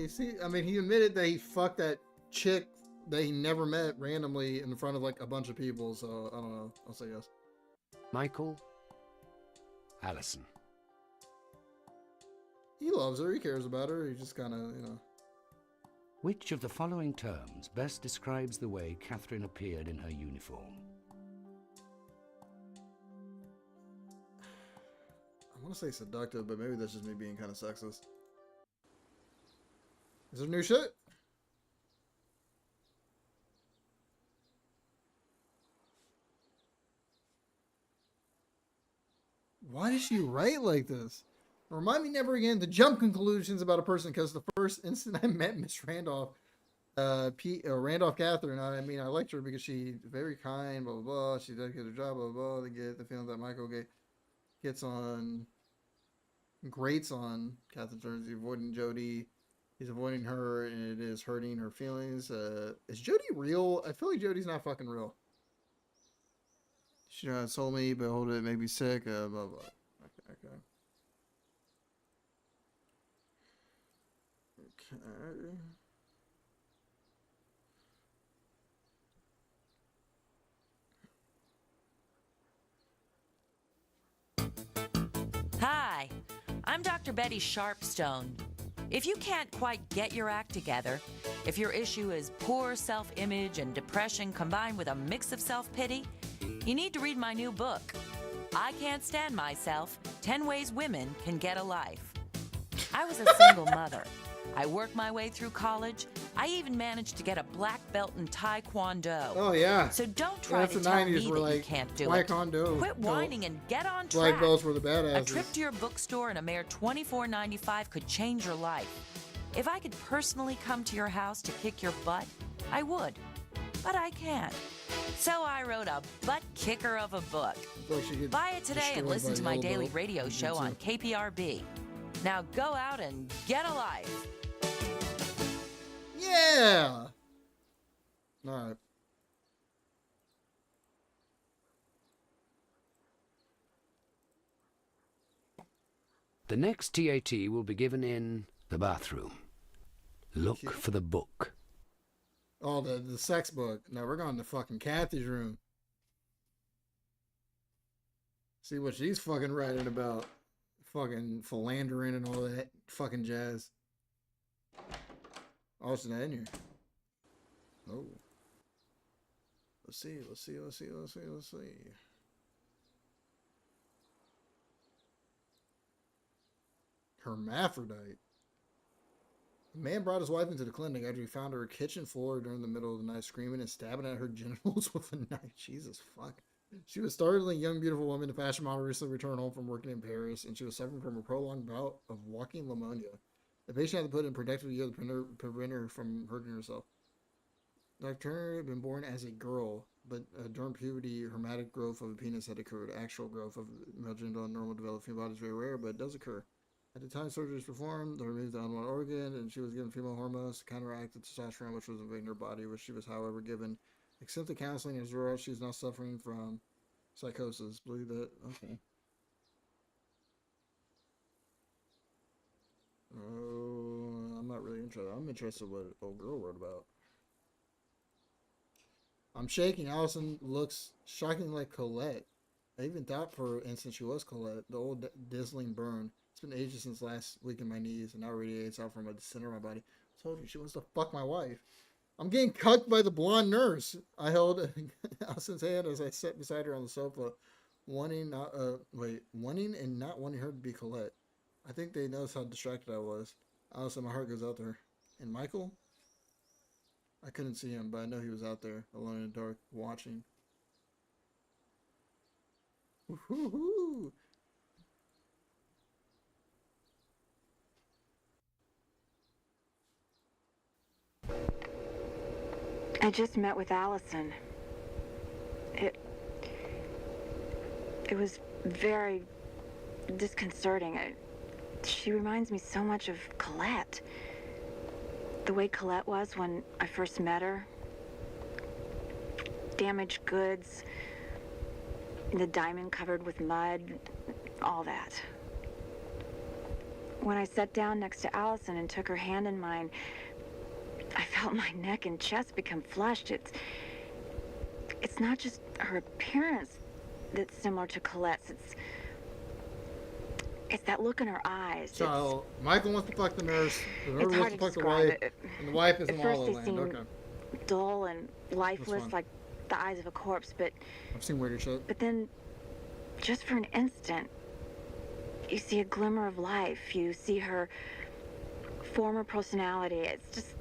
See, I mean, he admitted that he fucked that chick that he never met randomly in front of like a bunch of people, so I don't know. I'll say yes. Michael, Allison. He loves her. He cares about her. He just kind of, you know. Which of the following terms best describes the way Catherine appeared in her uniform? I want to say seductive, but maybe that's just me being kind of sexist. Is there new shit? Why does she write like this? Remind me never again to jump conclusions about a person, because the first instant I met Miss Randolph, Randolph Catherine, I mean, I liked her because she's very kind, blah, blah, blah. She dedicated her job, blah, blah, blah. They get the feeling that Michael grates on Catherine terms. He's avoiding Jody. He's avoiding her, and it is hurting her feelings. Is Jody real? I feel like Jody's not fucking real. She told me, but hold it, make me sick, blah, blah. Okay. Hi, I'm Dr. Betty Sharpstone. If you can't quite get your act together, if your issue is poor self-image and depression combined with a mix of self-pity, you need to read my new book, I Can't Stand Myself, 10 Ways Women Can Get a Life. I was a single mother. I worked my way through college. I even managed to get a black belt in Taekwondo. Oh, yeah. So don't try to the tell 90s me were that you like can't do Taekwondo. it. Quit whining and get on track. Black belts were the badasses. A trip to your bookstore and a mere $24.95 could change your life. If I could personally come to your house to kick your butt, I would. But I can't. So I wrote a butt kicker of a book. Buy it today and listen to my daily radio show on KPRB. Now go out and get a life. Yeah. All right. The next TAT will be given in the bathroom. Look for the book. Oh, the sex book. No, we're going to fucking Kathy's room. See what she's fucking writing about. Fucking philandering and all that fucking jazz. Oh, it's not in here. Oh. Let's see. Hermaphrodite. A man brought his wife into the clinic after he found her kitchen floor during the middle of the night, screaming and stabbing at her genitals with a knife. Jesus fuck. She was a startling young, beautiful woman. The fashion model recently returned home from working in Paris, and she was suffering from a prolonged bout of walking pneumonia. The patient had to put in protective gear to prevent her from hurting herself. Dr. Turner had been born as a girl, but during puberty, hermatic growth of a penis had occurred. Actual growth of male genital and normal developed female body is very rare, but it does occur. At the time surgery was performed, they removed the unwanted organ, and she was given female hormones to counteract the testosterone which was invading her body, which she was, however, given extensive counseling as well. She is now suffering from psychosis. Believe that? Okay. Oh, I'm not really interested. I'm interested in what old girl wrote about. I'm shaking. Allison looks shockingly like Colette. I even thought for instance she was Colette. The old dazzling burn. It's been ages since last week in my knees, and now radiates out from the center of my body. I told you she wants to fuck my wife. I'm getting cucked by the blonde nurse. I held Allison's hand as I sat beside her on the sofa, wanting and not wanting her to be Colette. I think they noticed how distracted I was. Allison, my heart goes out to her. And Michael? I couldn't see him, but I know he was out there, alone in the dark, watching. Woo-hoo-hoo! I just met with Allison. It was very disconcerting. She reminds me so much of Colette. The way Colette was when I first met her. Damaged goods, the diamond covered with mud, all that. When I sat down next to Allison and took her hand in mine, I felt my neck and chest become flushed. It's not just her appearance that's similar to Colette's. It's that look in her eyes. So Michael wants to fuck the nurse. The nurse It's hard wants to to fuck the describe wife, it. and the wife is At in La first La they Land. seem Okay, dull and lifeless, fine. like the eyes of a corpse, but I've seen weirder shit. But then, just for an instant, you see a glimmer of life. You see her former personality. It's just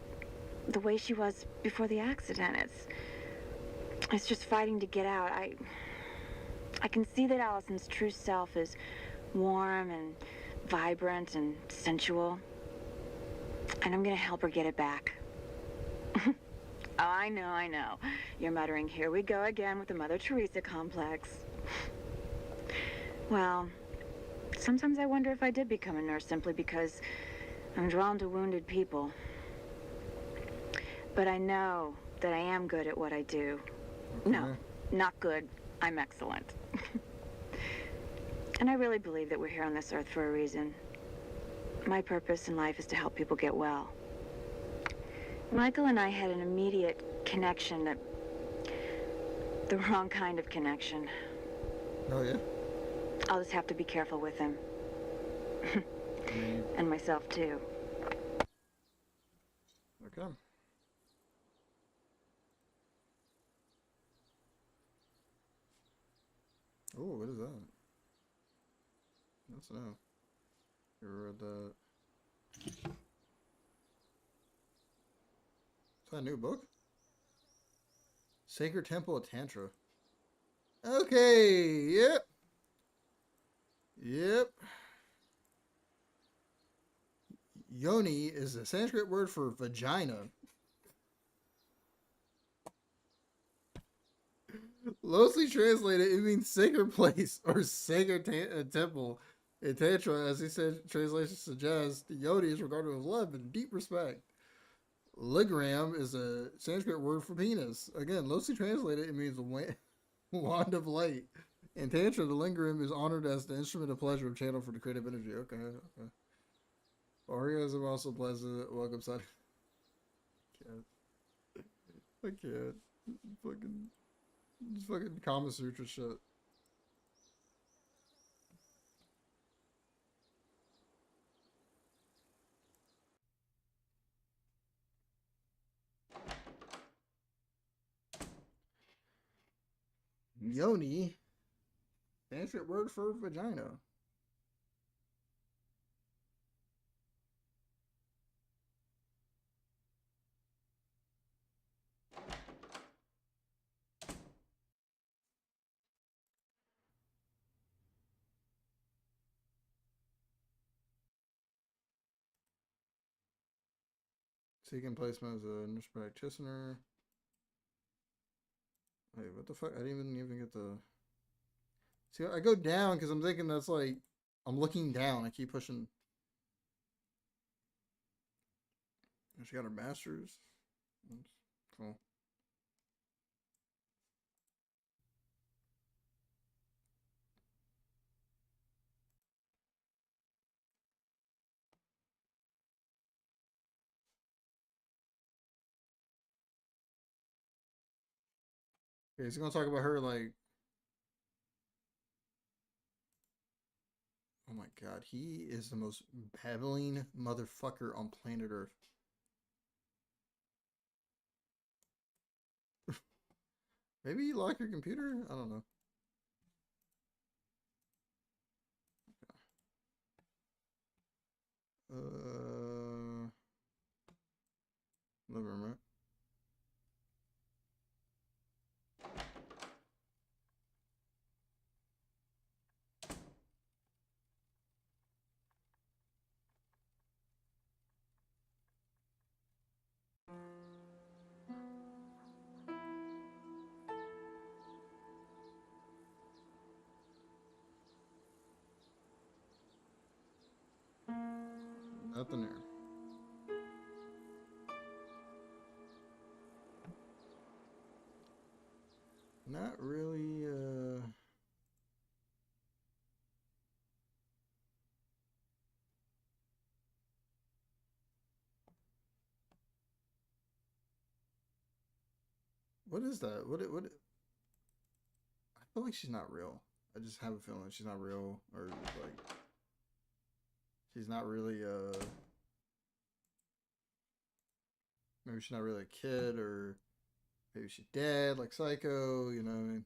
the way she was before the accident. It's just fighting to get out. I can see that Allison's true self is warm and vibrant and sensual. And I'm gonna help her get it back. Oh, I know. You're muttering, here we go again with the Mother Teresa complex. Well, sometimes I wonder if I did become a nurse simply because I'm drawn to wounded people. But I know that I am good at what I do. Okay. No, not good. I'm excellent. And I really believe that we're here on this earth for a reason. My purpose in life is to help people get well. Michael and I had an immediate connection, the wrong kind of connection. Oh yeah. I'll just have to be careful with him. And myself too. Okay. Oh, what is that? That's no. You read that? Is that a new book? Sacred Temple of Tantra. Okay. Yep. Yep. Yoni is a Sanskrit word for vagina. Loosely translated, it means sacred place or sacred temple. In Tantra, as he said, translation suggests, the Yoni is regarded with love and deep respect. Ligram is a Sanskrit word for penis. Again, loosely translated, it means wand of light. In Tantra, the lingam is honored as the instrument of pleasure channel for the creative energy. Okay. Orgasm also pleasant. Welcome, son. I can't. Fucking Kama Sutra shit. Yoni. Sanskrit word for vagina. Seeking placement as a nurse practitioner. Wait, what the fuck? I didn't even get the... See, I go down because I'm thinking that's like... I'm looking down. I keep pushing... She got her master's. That's cool. Okay, he's gonna talk about her like... Oh my god, he is the most babbling motherfucker on planet Earth. Maybe you lock your computer? I don't know. Living room, right? Nothing there. Not really, What is that? What? I feel like she's not real. I just have a feeling she's not real, or like... she's not really maybe she's not really a kid, or maybe she's dead, like Psycho, you know what I mean?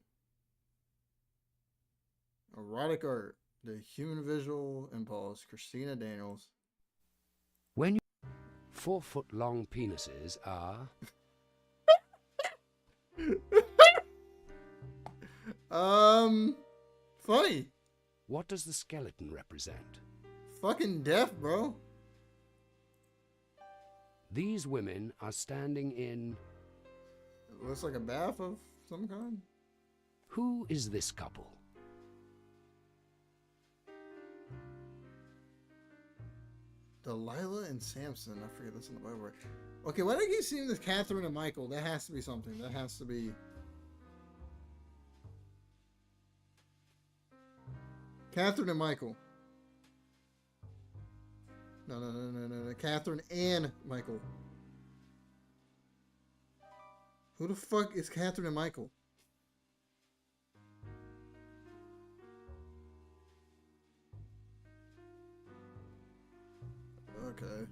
Erotic art, the human visual impulse, Christina Daniels. When you 4-foot-long penises are Funny. what does the skeleton represent? Fucking deaf, bro. These women are standing in. It looks like a bath of some kind. Who is this couple? Delilah and Samson. I forget this in the Bible. Okay, why do I keep seeing this Catherine and Michael? That has to be something. That has to be. Catherine and Michael. No. Catherine and Michael. Who the fuck is Catherine and Michael? Okay.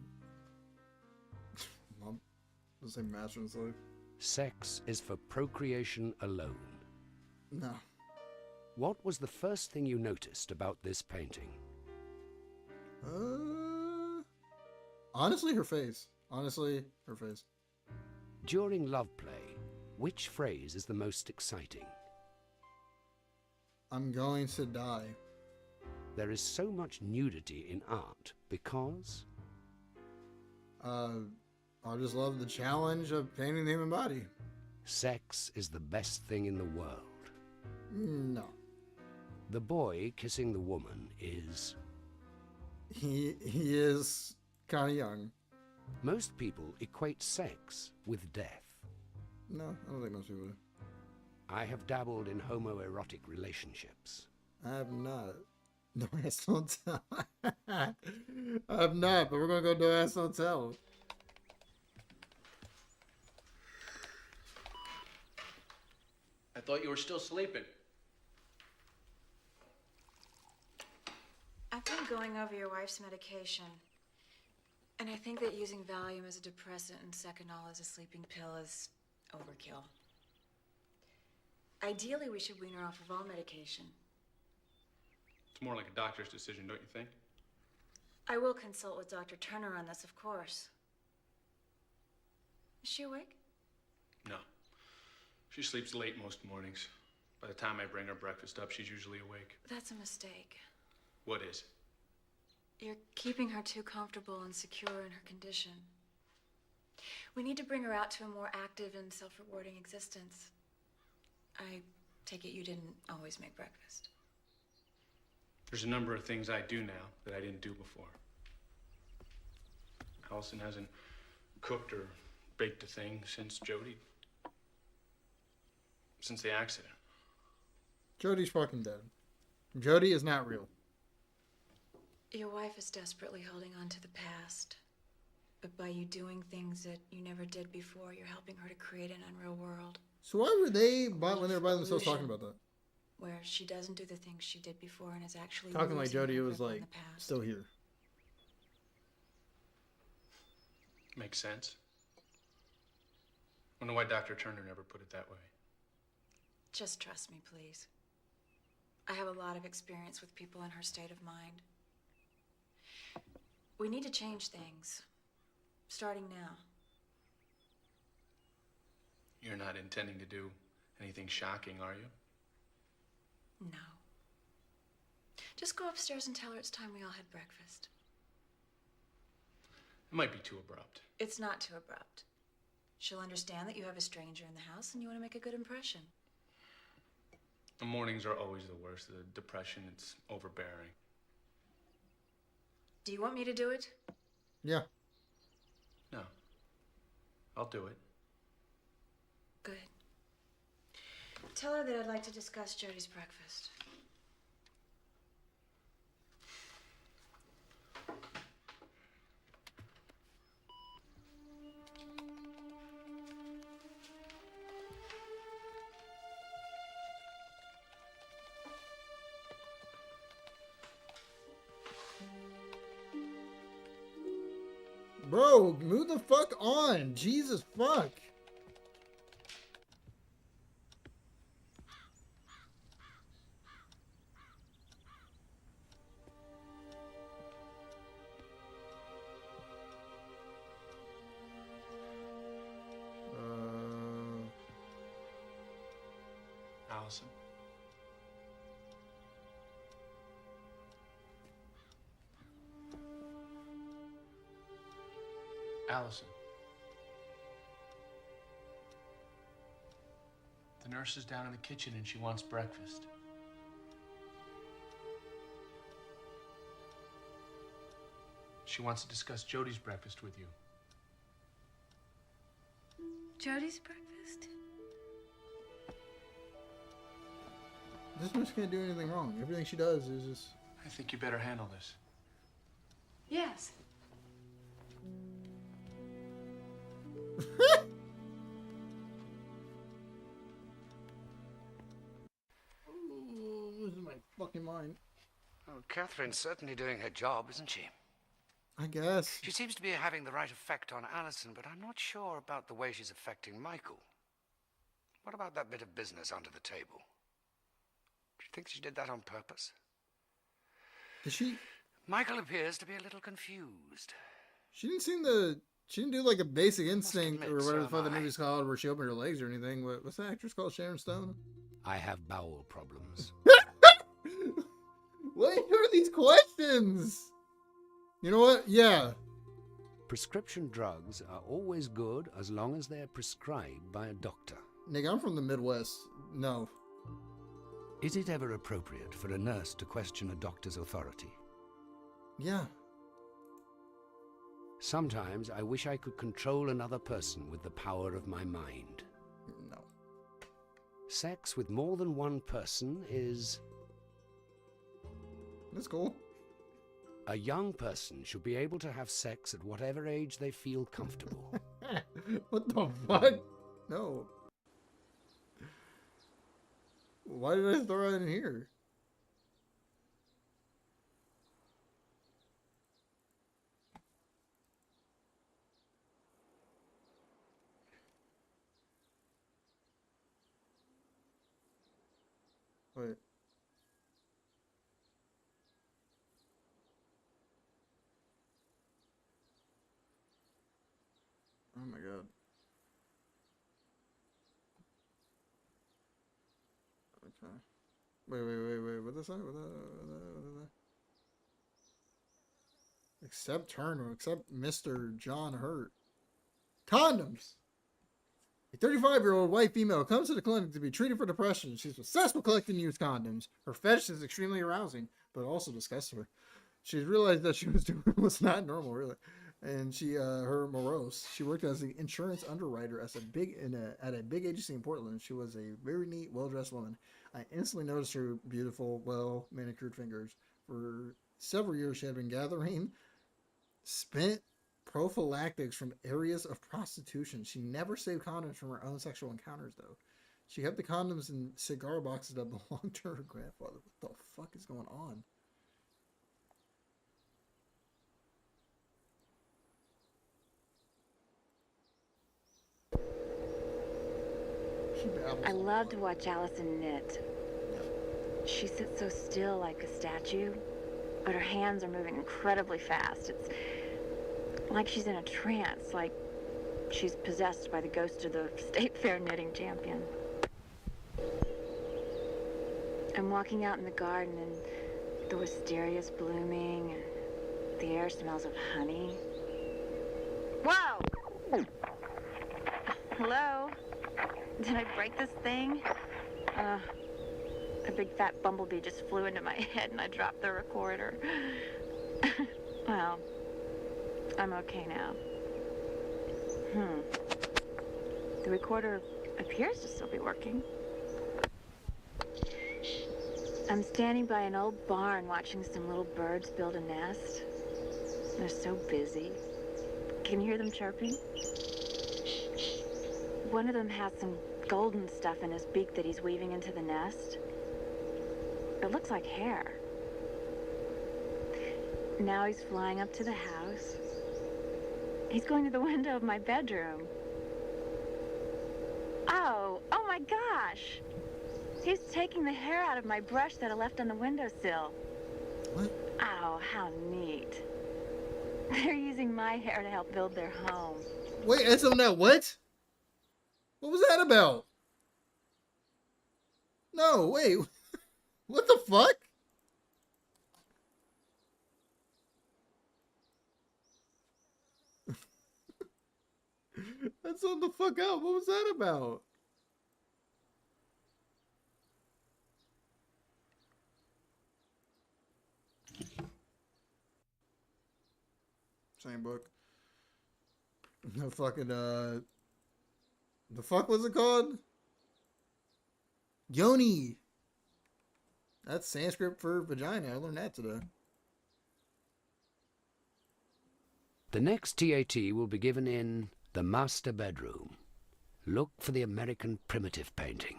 Mom, does it say master and slave? Sex is for procreation alone. No. What was the first thing you noticed about this painting? Honestly, her face. Honestly, her face. During love play, which phrase is the most exciting? I'm going to die. There is so much nudity in art because I just love the challenge of painting the human body. sex is the best thing in the world. No. The boy kissing the woman is. He is kind of young. Most people equate sex with death. No, I don't think most people do. I have dabbled in homoerotic relationships. I have not. No ass don't tell. I have not, but we're gonna go no ass don't tell. I thought you were still sleeping. I've been going over your wife's medication. And I think that using Valium as a depressant and Seconal as a sleeping pill is overkill. Ideally, we should wean her off of all medication. It's more like a doctor's decision, don't you think? I will consult with Dr. Turner on this, of course. Is she awake? No. She sleeps late most mornings. By the time I bring her breakfast up, she's usually awake. That's a mistake. What is? You're keeping her too comfortable and secure in her condition. We need to bring her out to a more active and self-rewarding existence. I take it you didn't always make breakfast. There's a number of things I do now that I didn't do before. Allison hasn't cooked or baked a thing since Jody. Since the accident. Jody's fucking dead. Jody is not real. Your wife is desperately holding on to the past. But by you doing things that you never did before, you're helping her to create an unreal world. So why were they, when they were by themselves, talking about that? Where she doesn't do the things she did before and is actually Talking like losing Jody her was grip on like the past. still here. Makes sense. Wonder why Dr. Turner never put it that way. Just trust me, please. I have a lot of experience with people in her state of mind. We need to change things. Starting now. You're not intending to do anything shocking, are you? No. Just go upstairs and tell her it's time we all had breakfast. It might be too abrupt. It's not too abrupt. She'll understand that you have a stranger in the house and you want to make a good impression. The mornings are always the worst. The depression, it's overbearing. Do you want me to do it? Yeah. No. I'll do it. Good. Tell her that I'd like to discuss Jody's breakfast. Bro, move the fuck on. Jesus fuck. Allison. Allison. The nurse is down in the kitchen and she wants breakfast. She wants to discuss Jody's breakfast with you. Jody's breakfast? This nurse can't do anything wrong. Everything she does is just... I think you better handle this. Yes. Oh, losing my fucking mind. Oh, Catherine's certainly doing her job, isn't she? I guess. She seems to be having the right effect on Allison, but I'm not sure about the way she's affecting Michael. What about that bit of business under the table? Do you think she did that on purpose? Did she? Michael appears to be a little confused. She didn't seem to... She didn't do like a Basic Instinct admit, or whatever the so fuck the am I. movie's called where she opened her legs or anything. What's the actress called? Sharon Stone? I have bowel problems. What are these questions? You know what? Yeah. Prescription drugs are always good as long as they're prescribed by a doctor. Nigga, I'm from the Midwest. No. Is it ever appropriate for a nurse to question a doctor's authority? Yeah. Sometimes I wish I could control another person with the power of my mind. No. Sex with more than one person is... That's cool. A young person should be able to have sex at whatever age they feel comfortable. What the fuck? No. Why did I throw that in here? Wait. Oh my god. Okay. Wait. What is that? What is that? Accept Turner. Accept Mr. John Hurt. Condoms! A 35-year-old white female comes to the clinic to be treated for depression. She's obsessed with collecting used condoms. Her fetish is extremely arousing, but also disgusts her. She's realized that she was doing was not normal, really. And her morose. She worked as an insurance underwriter at a big agency in Portland. She was a very neat, well-dressed woman. I instantly noticed her beautiful, well-manicured fingers. For several years, she had been gathering spent prophylactics from areas of prostitution. She never saved condoms from her own sexual encounters, though. She kept the condoms in cigar boxes that belonged to her grandfather. What the fuck is going on? I love to watch Allison knit. She sits so still like a statue, but her hands are moving incredibly fast. It's like she's in a trance, like she's possessed by the ghost of the State Fair knitting champion. I'm walking out in the garden and the wistaria's blooming and the air smells of honey. Whoa! Hello? Did I break this thing? A big fat bumblebee just flew into my head and I dropped the recorder. Well, I'm okay now. The recorder appears to still be working. I'm standing by an old barn watching some little birds build a nest. They're so busy. Can you hear them chirping? One of them has some golden stuff in his beak that he's weaving into the nest. It looks like hair. Now he's flying up to the house. He's going to the window of my bedroom. Oh my gosh! He's taking the hair out of my brush that I left on the windowsill. What? Oh, how neat. They're using my hair to help build their home. Wait, that's on that what? What was that about? No, wait. What the fuck? That's on the fuck out. What was that about? Same book. The fucking the fuck was it called? Yoni. That's Sanskrit for vagina. I learned that today. The next TAT will be given in the master bedroom. Look for the American primitive painting.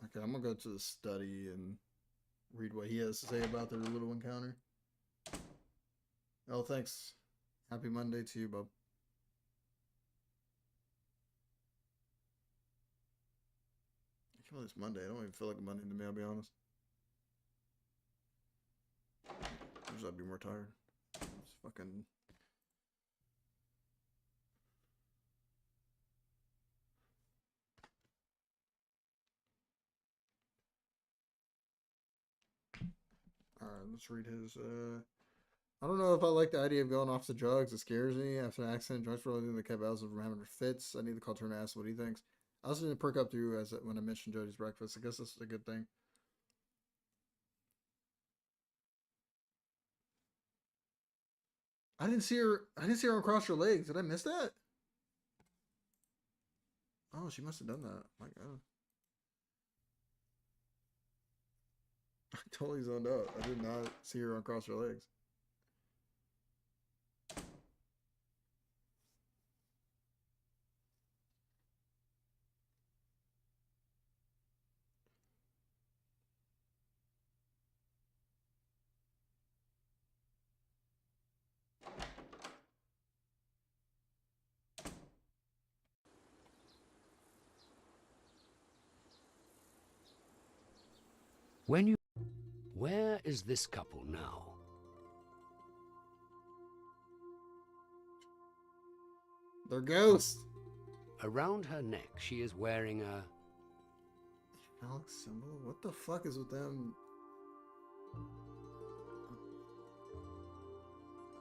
Okay, I'm gonna go to the study and read what he has to say about their little encounter. Oh, thanks. Happy Monday to you, bub. I can't believe it's Monday. I don't even feel like a Monday to me, I'll be honest. Usually I'd be more tired. It's fucking... Alright, let's read his, I don't know if I like the idea of going off the drugs. It scares me. After an accident, drugs for the kept Allison from having her fits. I need to call Turner and ask what he thinks. I also didn't perk up through as when I mentioned Jody's breakfast. I guess this is a good thing. I didn't see her across her legs. Did I miss that? Oh, she must have done that. My God. I totally zoned out. I did not see her across her legs. Where is this couple now? They're ghosts. Around her neck, she is wearing a... Alex symbol? What the fuck is with them?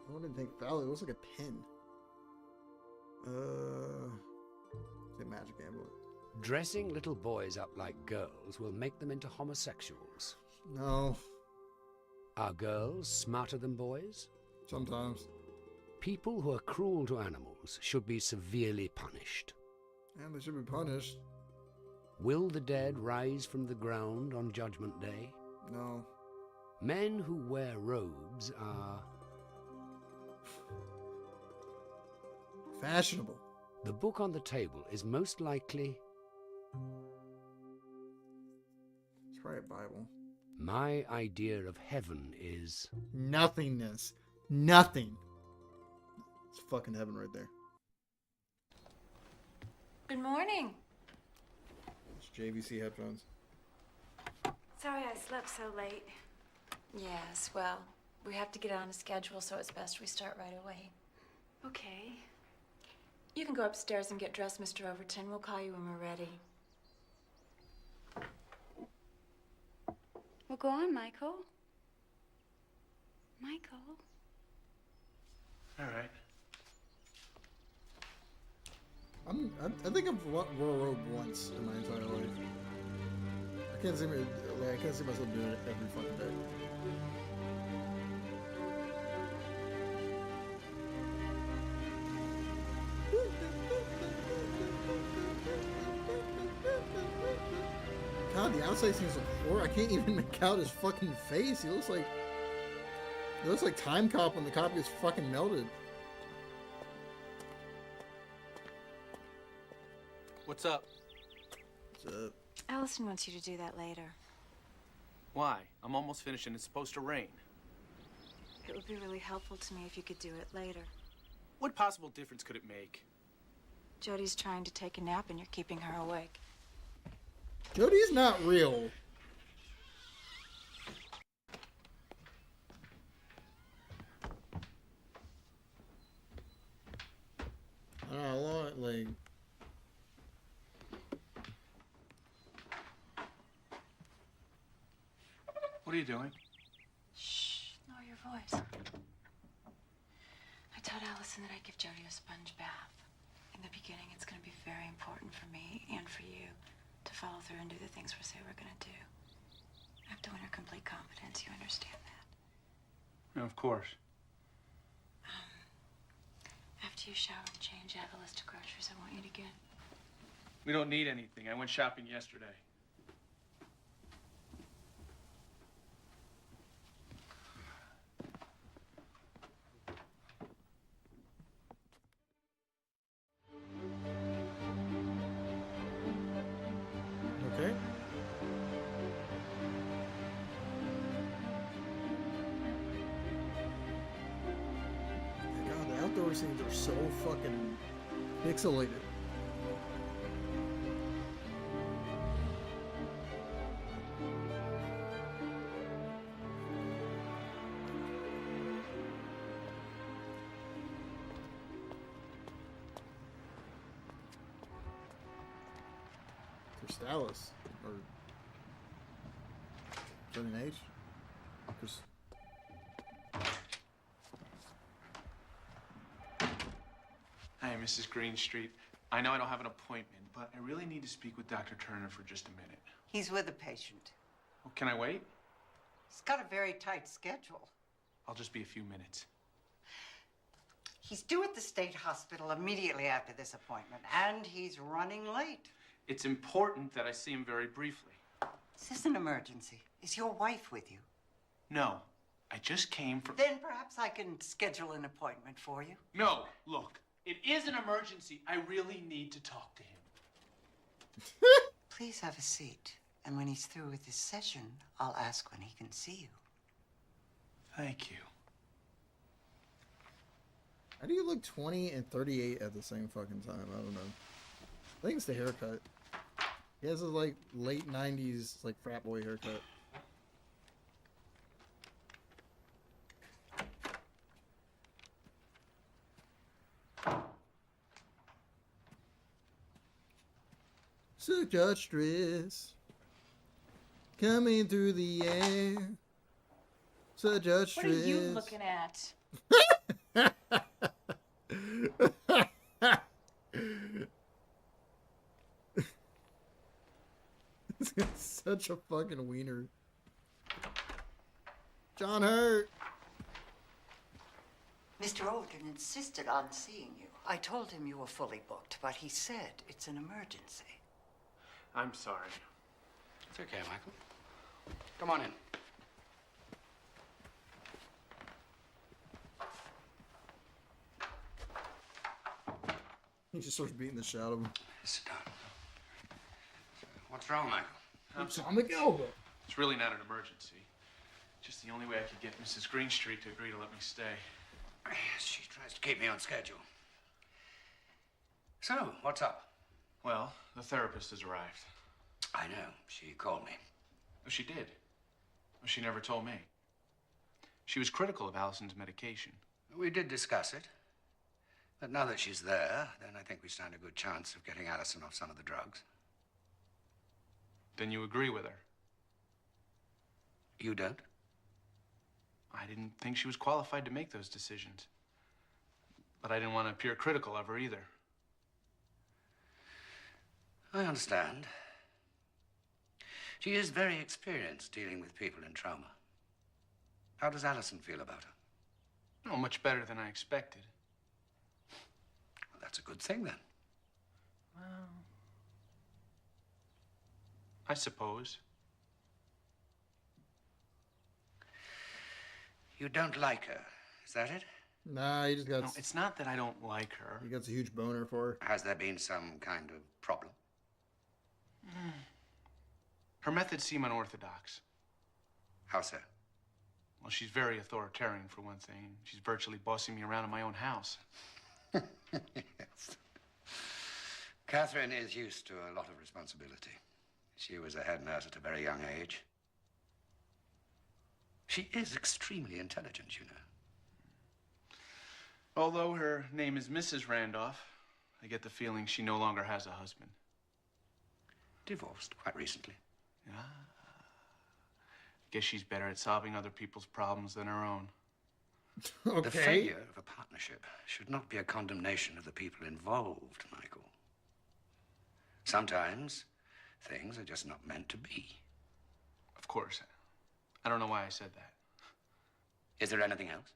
I wouldn't think Valley. It looks like a pin. It's a magic amulet. Dressing little boys up like girls will make them into homosexuals. No. Are girls smarter than boys? Sometimes. People who are cruel to animals should be severely punished. And they should be punished. Will the dead rise from the ground on Judgment Day? No. Men who wear robes are... fashionable. The book on the table is most likely... It's probably a Bible. My idea of heaven is... nothingness. Nothing. It's fucking heaven right there. Good morning. It's JVC headphones. Sorry I slept so late. Yes, well, we have to get on a schedule, so it's best we start right away. Okay. You can go upstairs and get dressed, Mr. Overton. We'll call you when we're ready. Well, go on, Michael. Michael. All right. I think I've wore a robe once in my entire life. I can't see myself doing it every fucking day. God, the outside seems like horror. I can't even make out his fucking face. He looks like Time Cop when the cop gets fucking melted. What's up? What's up? Allison wants you to do that later. Why? I'm almost finished and it's supposed to rain. It would be really helpful to me if you could do it later. What possible difference could it make? Jody's trying to take a nap and you're keeping her awake. Jody's not real. I don't know, like... What are you doing? Shh, lower your voice. I told Allison that I'd give Jody a sponge bath. In the beginning, it's going to be very important for me and for you to follow through and do the things we say we're going to do. I have to win her complete confidence. You understand that? No, of course. After you shower and change, I have a list of groceries I want you to get. We don't need anything. I went shopping yesterday. Okay. God, the outdoor scenes are so fucking pixelated. Dallas or Johnny H. Chris. Hi, Mrs. Greenstreet. I know I don't have an appointment, but I really need to speak with Dr. Turner for just a minute. He's with a patient. Oh, can I wait? He's got a very tight schedule. I'll just be a few minutes. He's due at the state hospital immediately after this appointment, and he's running late. It's important that I see him very briefly. Is this an emergency? Is your wife with you? No, I just came from... Then perhaps I can schedule an appointment for you. No, look, it is an emergency. I really need to talk to him. Please have a seat. And when he's through with his session, I'll ask when he can see you. Thank you. How do you look 20 and 38 at the same fucking time? I don't know. I think it's the haircut. He has a like late 90s like frat boy haircut. Seductress coming through the air. Seductress. What are you looking at? Such a fucking wiener. John Hurt. Mr. Olden insisted on seeing you. I told him you were fully booked, but he said it's an emergency. I'm sorry. It's okay, Michael. Come on in. He just starts beating the shit out of him. Sit down. What's wrong, Michael? Atomic elbow. It's really not an emergency. Just the only way I could get Mrs. Greenstreet to agree to let me stay. Yes, she tries to keep me on schedule. So, what's up? Well, the therapist has arrived. I know. She called me. Oh, she did? Oh, she never told me. She was critical of Allison's medication. We did discuss it. But now that she's there, then I think we stand a good chance of getting Allison off some of the drugs. Then you agree with her? You don't? I didn't think she was qualified to make those decisions. But I didn't want to appear critical of her either. I understand. She is very experienced dealing with people in trauma. How does Allison feel about her? Oh, much better than I expected. Well, that's a good thing, then. Well, I suppose. You don't like her, is that it? Nah, he just got... No, it's not that I don't like her. He got a huge boner for her. Has there been some kind of problem? Her methods seem unorthodox. How so? Well, she's very authoritarian, for one thing. She's virtually bossing me around in my own house. Yes. Catherine is used to a lot of responsibility. She was a head nurse at a very young age. She is extremely intelligent, you know. Although her name is Mrs. Randolph, I get the feeling she no longer has a husband. Divorced quite recently. Yeah. Guess she's better at solving other people's problems than her own. Okay. The failure of a partnership should not be a condemnation of the people involved, Michael. Sometimes things are just not meant to be. Of course. I don't know why I said that. Is there anything else?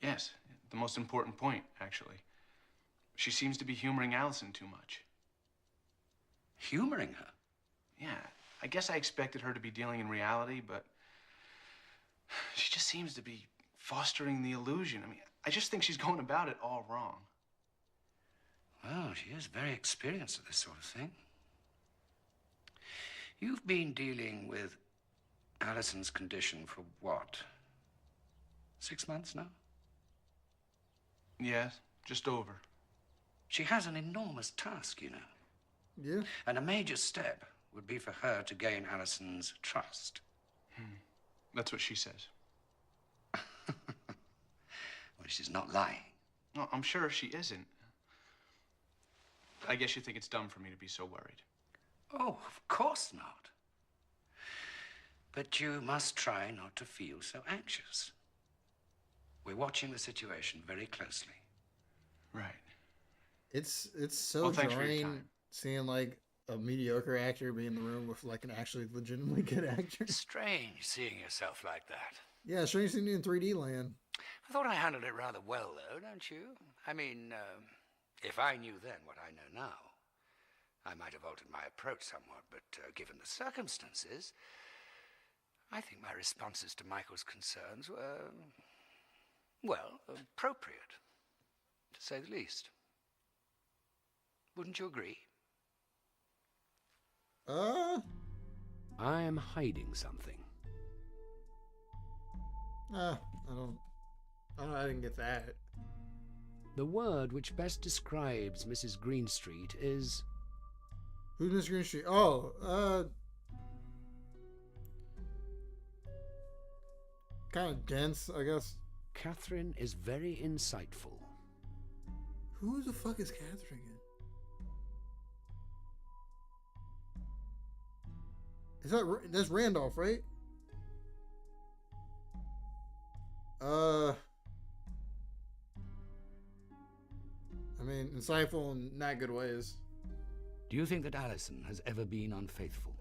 Yes, the most important point, actually. She seems to be humoring Allison too much. Humoring her? Yeah, I guess I expected her to be dealing in reality, but she just seems to be fostering the illusion. I mean, I just think she's going about it all wrong. Well, she is very experienced at this sort of thing. You've been dealing with Allison's condition for what? 6 months now? Yes, just over. She has an enormous task, you know. Yeah. And a major step would be for her to gain Allison's trust. That's what she says. Well, she's not lying. No, I'm sure she isn't. I guess you think it's dumb for me to be so worried. Oh, of course not. But you must try not to feel so anxious. We're watching the situation very closely. Right. It's so Well, thanks for your draining time. seeing like a mediocre actor be in the room with like an actually legitimately good actor. Strange seeing yourself like that. Yeah, strange seeing you in 3D land. I thought I handled it rather well, though, don't you? I mean, if I knew then what I know now, I might have altered my approach somewhat, but given the circumstances, I think my responses to Michael's concerns were, well, appropriate, to say the least. Wouldn't you agree? I am hiding something. I didn't get that. The word which best describes Mrs. Greenstreet is... Who's Miss Greenstreet? Oh, kind of dense, I guess. Catherine is very insightful. Who the fuck is Catherine again? That's Randolph, right? I mean, insightful in not good ways. Do you think that Allison has ever been unfaithful?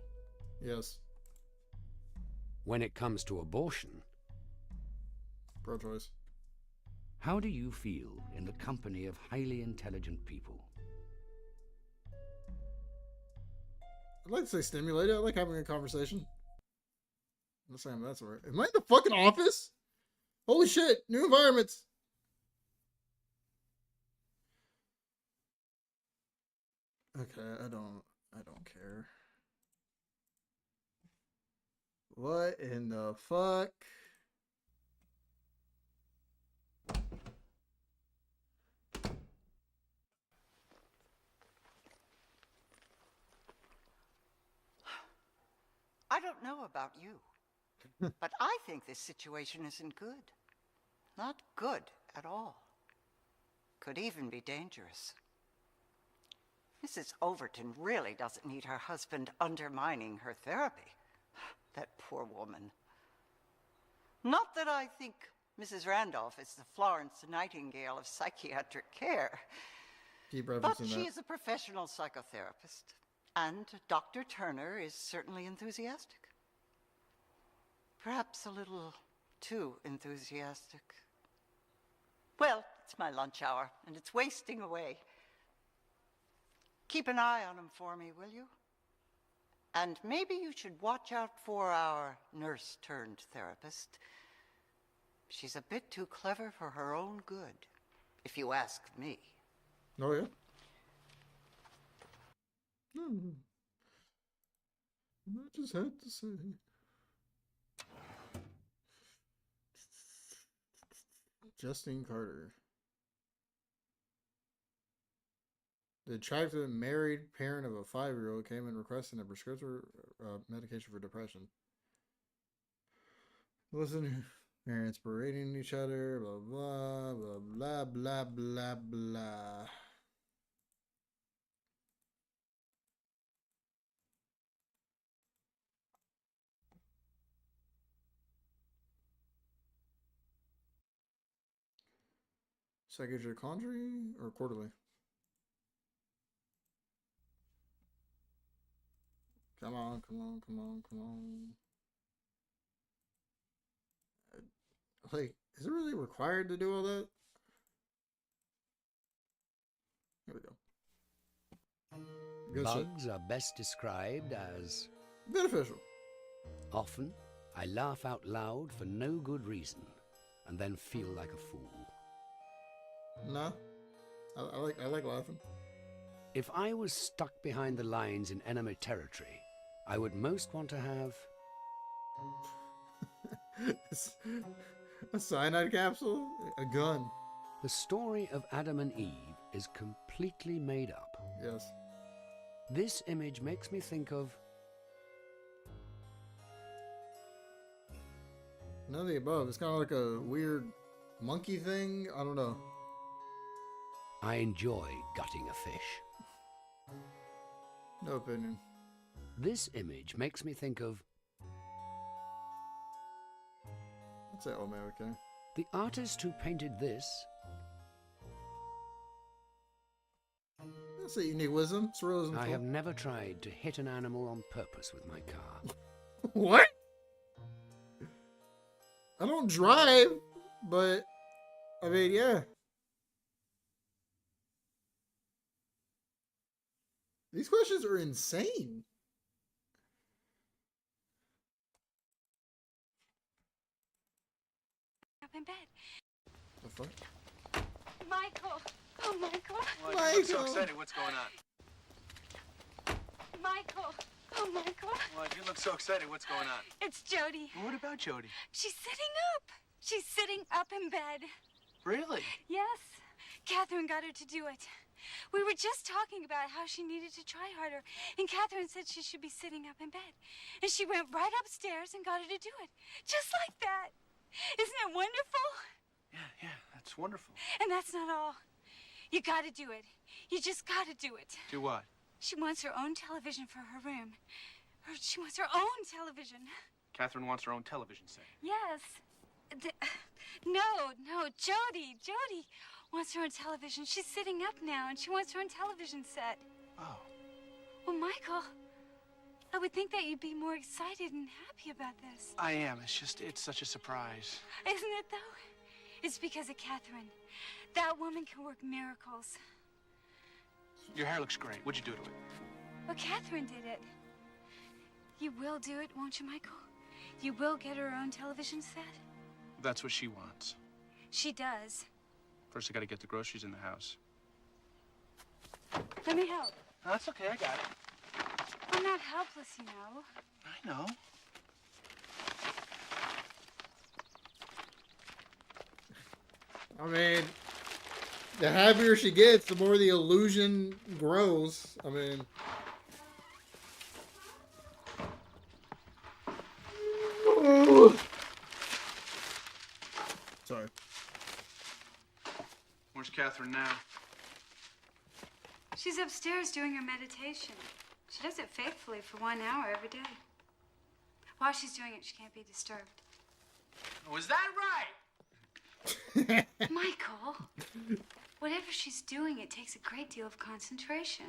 Yes. When it comes to abortion, Pro-choice. How do you feel in the company of highly intelligent people? I'd like to say stimulated. I like having a conversation. I'm not saying that's right. Am I in the fucking office? Holy shit! New environments. Okay, I don't care. What in the fuck? I don't know about you, but I think this situation isn't good. Not good at all. Could even be dangerous. Mrs. Overton really doesn't need her husband undermining her therapy. That poor woman. Not that I think Mrs. Randolph is the Florence Nightingale of psychiatric care. Keep But referencing she that. is a professional psychotherapist, and Dr. Turner is certainly enthusiastic. Perhaps a little too enthusiastic. Well, it's my lunch hour, and it's wasting away. Keep an eye on him for me, will you? And maybe you should watch out for our nurse-turned-therapist. She's a bit too clever for her own good, if you ask me. Oh, yeah? I just had to say. Justine Carter. The attractive married parent of a 5-year-old came in requesting a prescription medication for depression. Listen, parents berating each other, blah, blah, blah, blah, blah, blah, blah. Second year Conjury or quarterly? Come on, come on, come on, come on. Like, is it really required to do all that? Here we go. Good Bugs are best described as beneficial. Often, I laugh out loud for no good reason, and then feel like a fool. No, I like laughing. If I was stuck behind the lines in enemy territory, I would most want to have a cyanide capsule, a gun. The story of Adam and Eve is completely made up. Yes. This image makes me think of none of the above. It's kind of like a weird monkey thing. I don't know. I enjoy gutting a fish. No opinion. This image makes me think of I'd say, oh man, okay. the artist who painted this. That's a unique wisdom. It's realism. I have never tried to hit an animal on purpose with my car. What? I don't drive, but I mean, yeah. These questions are insane. Up in bed. The fuck? Michael! Oh, Michael! Well, you look so excited. What's going on? Michael! Oh, Michael! Well, you look so excited. What's going on? It's Jody. What about Jody? She's sitting up. She's sitting up in bed. Really? Yes. Catherine got her to do it. We were just talking about how she needed to try harder, and Catherine said she should be sitting up in bed. And she went right upstairs and got her to do it. Just like that. Isn't it wonderful? Yeah, that's wonderful. And that's not all. You gotta do it. You just gotta do it. Do what? She wants her own television for her room. She wants her own television. Catherine wants her own television set. Yes. No, Jody wants her own television. She's sitting up now, and she wants her own television set. Oh. Well, Michael, I would think that you'd be more excited and happy about this. I am. It's such a surprise. Isn't it, though? It's because of Catherine. That woman can work miracles. Your hair looks great. What'd you do to it? Well, Catherine did it. You will do it, won't you, Michael? You will get her own television set? That's what she wants. She does. First, I gotta get the groceries in the house. Let me help. No, that's okay. I got it. I'm not helpless, you know. I know. I mean, the happier she gets, the more the illusion grows. I mean, sorry. Where's Catherine now? She's upstairs doing her meditation. She does it faithfully for 1 hour every day. While she's doing it, she can't be disturbed. Was that right? Michael, whatever she's doing, it takes a great deal of concentration.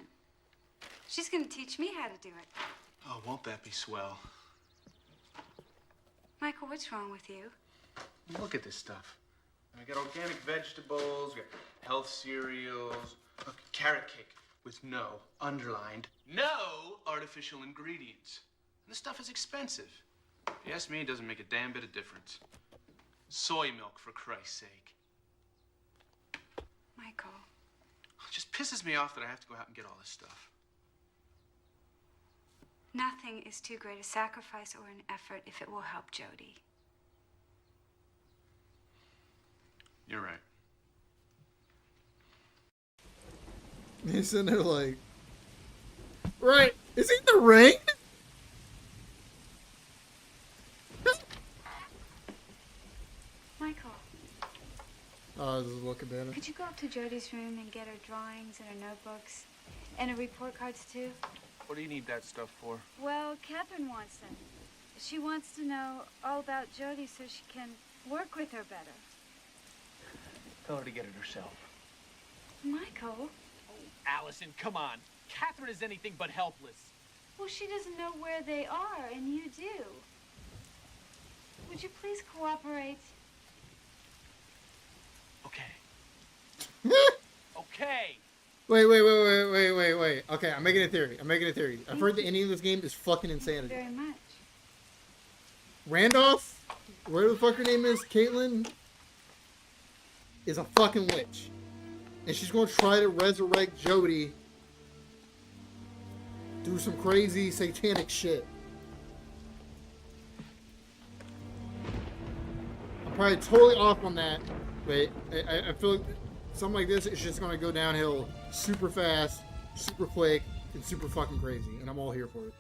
She's going to teach me how to do it. Oh, won't that be swell? Michael, what's wrong with you? Look at this stuff. I got organic vegetables, we got health cereals, a carrot cake with no, underlined, no artificial ingredients. And this stuff is expensive. If you ask me, it doesn't make a damn bit of difference. Soy milk, for Christ's sake. Michael. It just pisses me off that I have to go out and get all this stuff. Nothing is too great a sacrifice or an effort if it will help Jody. You're right. He's sitting there like, right? Is he in the ring? Michael, Oh, this is looking better. could you go up to Jodi's room and get her drawings and her notebooks and her report cards too? What do you need that stuff for? Well, Catherine wants them. She wants to know all about Jodi so she can work with her better. Tell her to get it herself. Michael? Allison, come on. Catherine is anything but helpless. Well, she doesn't know where they are, and you do. Would you please cooperate? Okay. Okay. Wait. Okay, I'm making a theory. I've heard the ending of this game is fucking insanity. Very much. Randolph, whatever the fuck her name is, Caitlin, is a fucking witch. And she's going to try to resurrect Jodi. Do some crazy satanic shit. I'm probably totally off on that. But I feel like something like this is just going to go downhill super fast, super quick, and super fucking crazy. And I'm all here for it.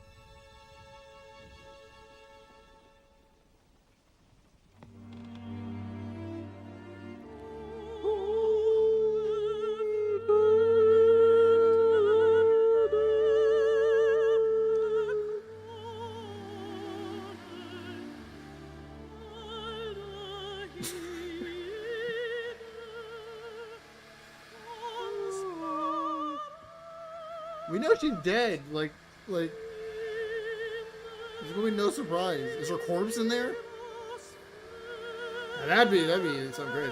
We know she's dead. Like, there's gonna be no surprise. Is her corpse in there? Now, that'd be something crazy.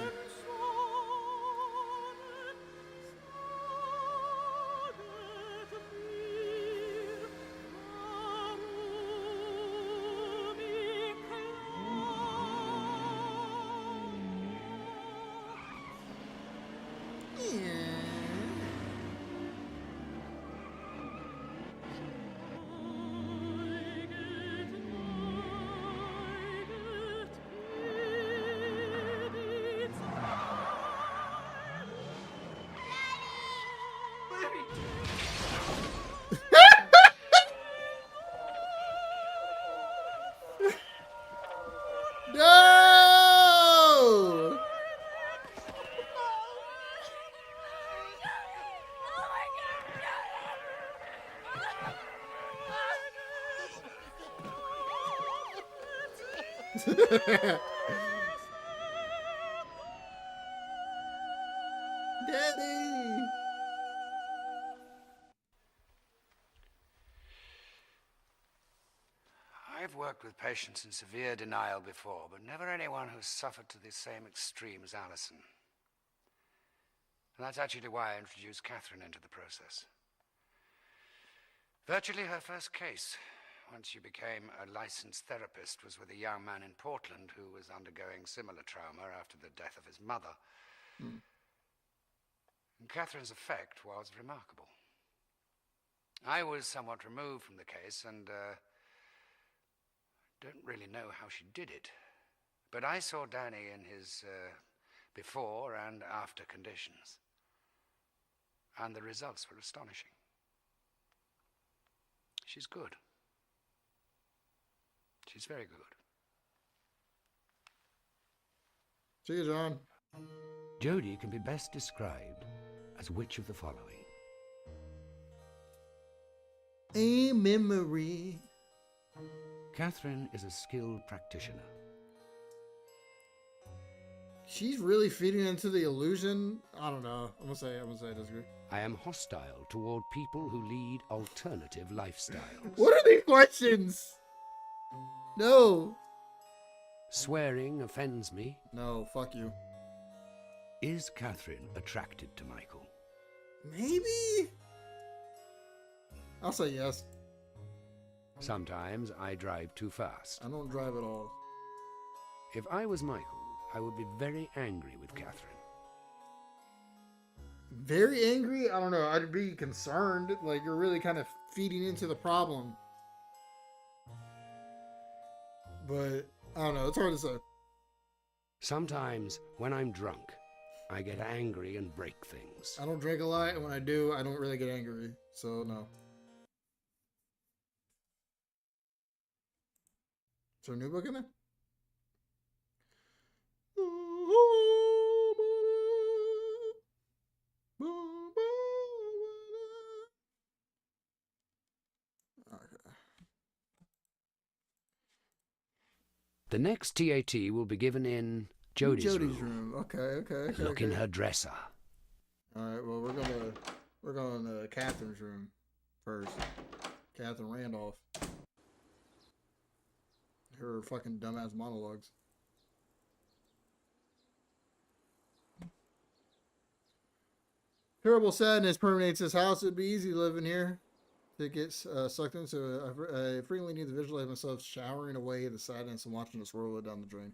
No! Daddy! I've worked with patients in severe denial before, but never anyone who's suffered to the same extreme as Allison. And that's actually why I introduced Catherine into the process. Virtually her first case, once she became a licensed therapist, was with a young man in Portland who was undergoing similar trauma after the death of his mother. And Catherine's effect was remarkable. I was somewhat removed from the case and don't really know how she did it. But I saw Danny in his before and after conditions. And the results were astonishing. She's good. She's very good. See you, John. Jodi can be best described as which of the following? A memory. Catherine is a skilled practitioner. She's really feeding into the illusion. I don't know. I'm gonna say I disagree. I am hostile toward people who lead alternative lifestyles. What are these questions? No. Swearing offends me. No, fuck you. Is Catherine attracted to Michael? Maybe? I'll say yes. Sometimes I drive too fast. I don't drive at all. If I was Michael, I would be very angry with Catherine. Very angry? I don't know. I'd be concerned. Like, you're really kind of feeding into the problem. But, I don't know. It's hard to say. Sometimes, when I'm drunk, I get angry and break things. I don't drink a lot, and when I do, I don't really get angry. So, no. Is there a new book in there? Okay. The next TAT will be given in Jodie's room. Okay. Look in her dresser. All right. Well, we're going to Catherine's room first. Catherine Randolph. Her fucking dumbass monologues. Terrible sadness permeates this house. It'd be easy living here. It gets sucked into. I frequently need to visualize myself showering away the sadness and watching us roll it down the drain.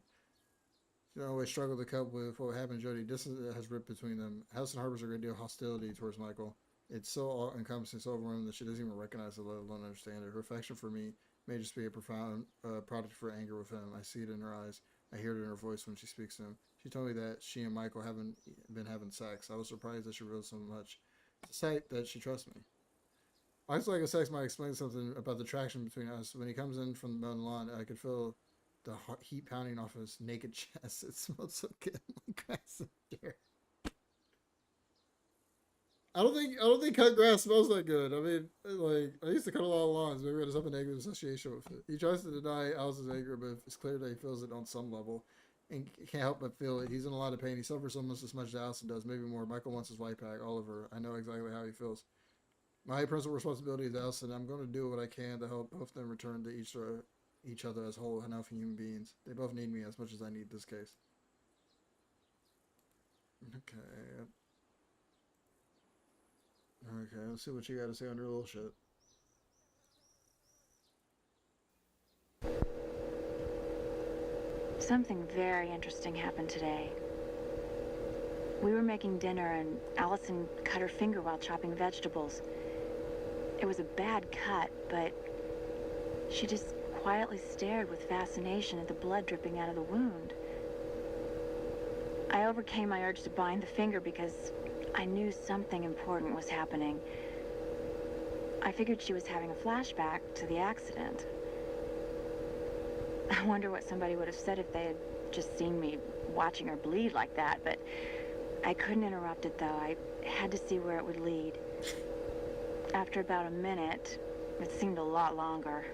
She always struggled to cope with what happened to Jody. Distance has ripped between them. House and harbors a great deal of hostility towards Michael. It's so all-encompassing, so overwhelming that she doesn't even recognize it, let alone understand it. Her affection for me may just be a profound product for anger with him. I see it in her eyes. I hear it in her voice when she speaks to him. She told me that she and Michael haven't been having sex. I was surprised that she revealed so much. It's a sight that she trusts me. I just like a sex might explain something about the attraction between us. When he comes in from the lawn, I could feel the heat pounding off his naked chest. It smelled so good, like grass and dirt. I don't think cut grass smells that good. I mean, like, I used to cut a lot of lawns. Maybe I just have a negative association with it. He tries to deny Alice's anger, but it's clear that he feels it on some level and can't help but feel it. He's in a lot of pain. He suffers almost as much as Allison does, maybe more. Michael wants his wife back, Oliver. I know exactly how he feels. My principal responsibility is Allison. I'm going to do what I can to help both of them return to each other as whole and healthy human beings. They both need me as much as I need this case. Okay. Okay, let's see what you got to say on your little shit. Something very interesting happened today. We were making dinner and Allison cut her finger while chopping vegetables. It was a bad cut, but she just quietly stared with fascination at the blood dripping out of the wound. I overcame my urge to bind the finger because I knew something important was happening. I figured she was having a flashback to the accident. I wonder what somebody would have said if they had just seen me watching her bleed like that, but I couldn't interrupt it, though. I had to see where it would lead. After about a minute, it seemed a lot longer,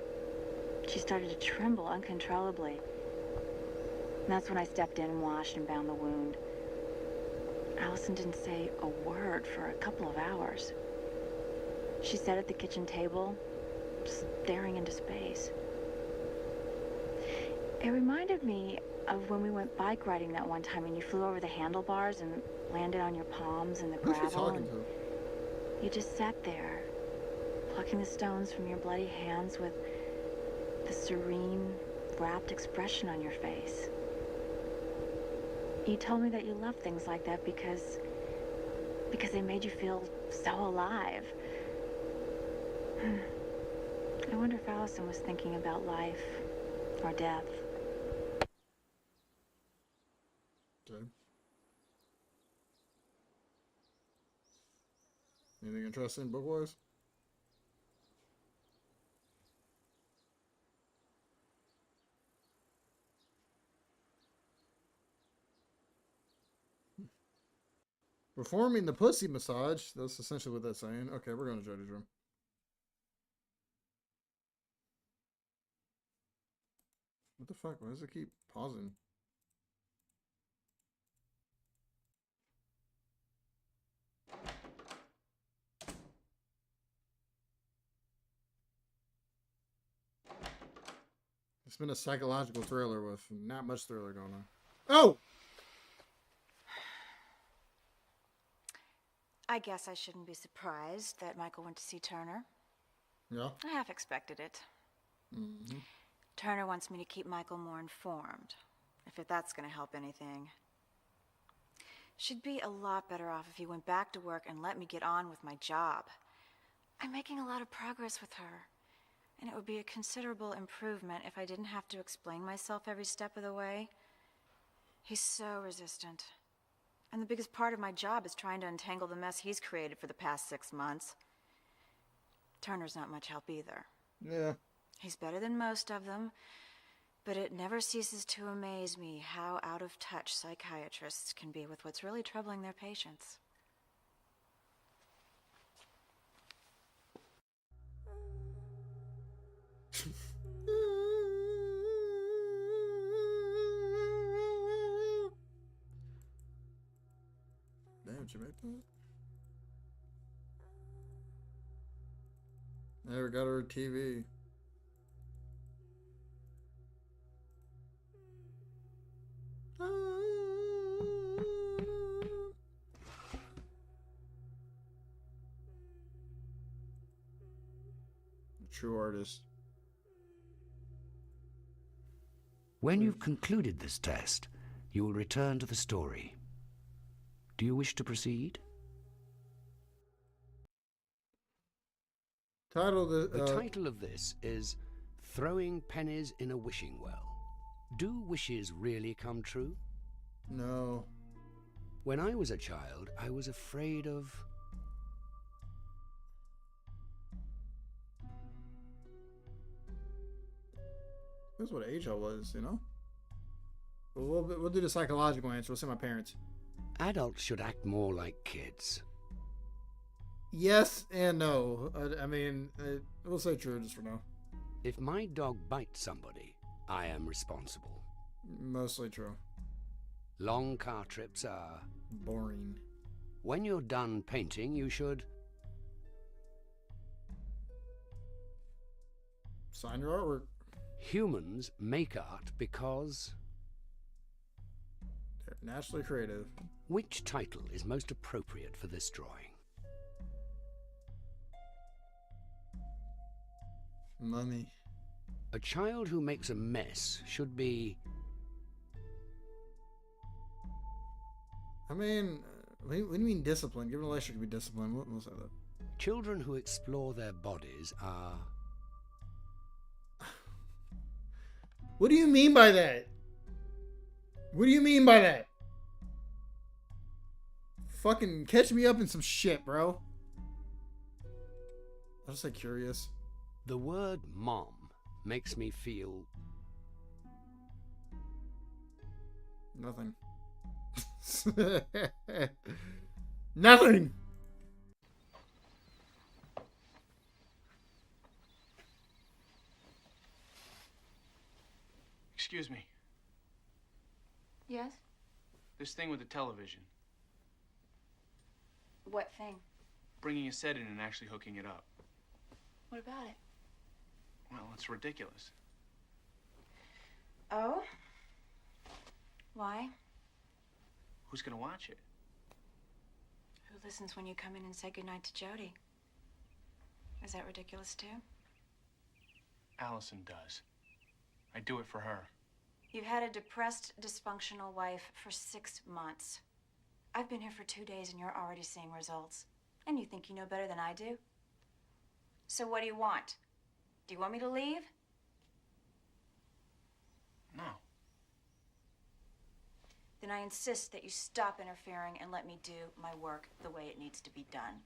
she started to tremble uncontrollably. And that's when I stepped in and washed and bound the wound. Allison didn't say a word for a couple of hours. She sat at the kitchen table, staring into space. It reminded me of when we went bike riding that one time and you flew over the handlebars and landed on your palms in the gravel. Who's she talking to? You just sat there, plucking the stones from your bloody hands with the serene, rapt expression on your face. You told me that you loved things like that because they made you feel so alive. I wonder if Allison was thinking about life or death. Okay. Anything interesting book-wise? Performing the pussy massage. That's essentially what that's saying. Okay, we're going to Jody's room. What the fuck? Why does it keep pausing? It's been a psychological thriller with not much thriller going on. Oh! I guess I shouldn't be surprised that Michael went to see Turner. Yeah? I half expected it. Mm-hmm. Turner wants me to keep Michael more informed, if that's going to help anything. She'd be a lot better off if he went back to work and let me get on with my job. I'm making a lot of progress with her, and it would be a considerable improvement if I didn't have to explain myself every step of the way. He's so resistant. And the biggest part of my job is trying to untangle the mess he's created for the past 6 months. Turner's not much help either. Yeah. He's better than most of them, but it never ceases to amaze me how out of touch psychiatrists can be with what's really troubling their patients. Damn, did you make that? Never got her a TV. True artist. When you've concluded this test, you will return to the story. Do you wish to proceed? The title of this is Throwing Pennies in a Wishing Well. Do wishes really come true? No. When I was a child, I was afraid of... That's what age I was, you know? We'll do the psychological answer. We'll say my parents. Adults should act more like kids. Yes and no. I mean, we'll say true just for now. If my dog bites somebody, I am responsible. Mostly true. Long car trips are... boring. When you're done painting, you should... sign your artwork. Humans make art because... they're naturally creative. Which title is most appropriate for this drawing? Mummy. A child who makes a mess should be... I mean, what do you mean discipline? Given a lecture could be discipline. We'll say that. Children who explore their bodies are... What do you mean by that? What do you mean by that? Fucking catch me up in some shit, bro. I'll just say curious. The word mom makes me feel... nothing. Nothing! Excuse me. Yes? This thing with the television. What thing? Bringing a set in and actually hooking it up. What about it? Well, it's ridiculous. Oh? Why? Who's gonna watch it? Who listens when you come in and say goodnight to Jody? Is that ridiculous too? Allison does. I do it for her. You've had a depressed, dysfunctional wife for 6 months. I've been here for 2 days and you're already seeing results. And you think you know better than I do? So what do you want? Do you want me to leave? No. Then I insist that you stop interfering and let me do my work the way it needs to be done.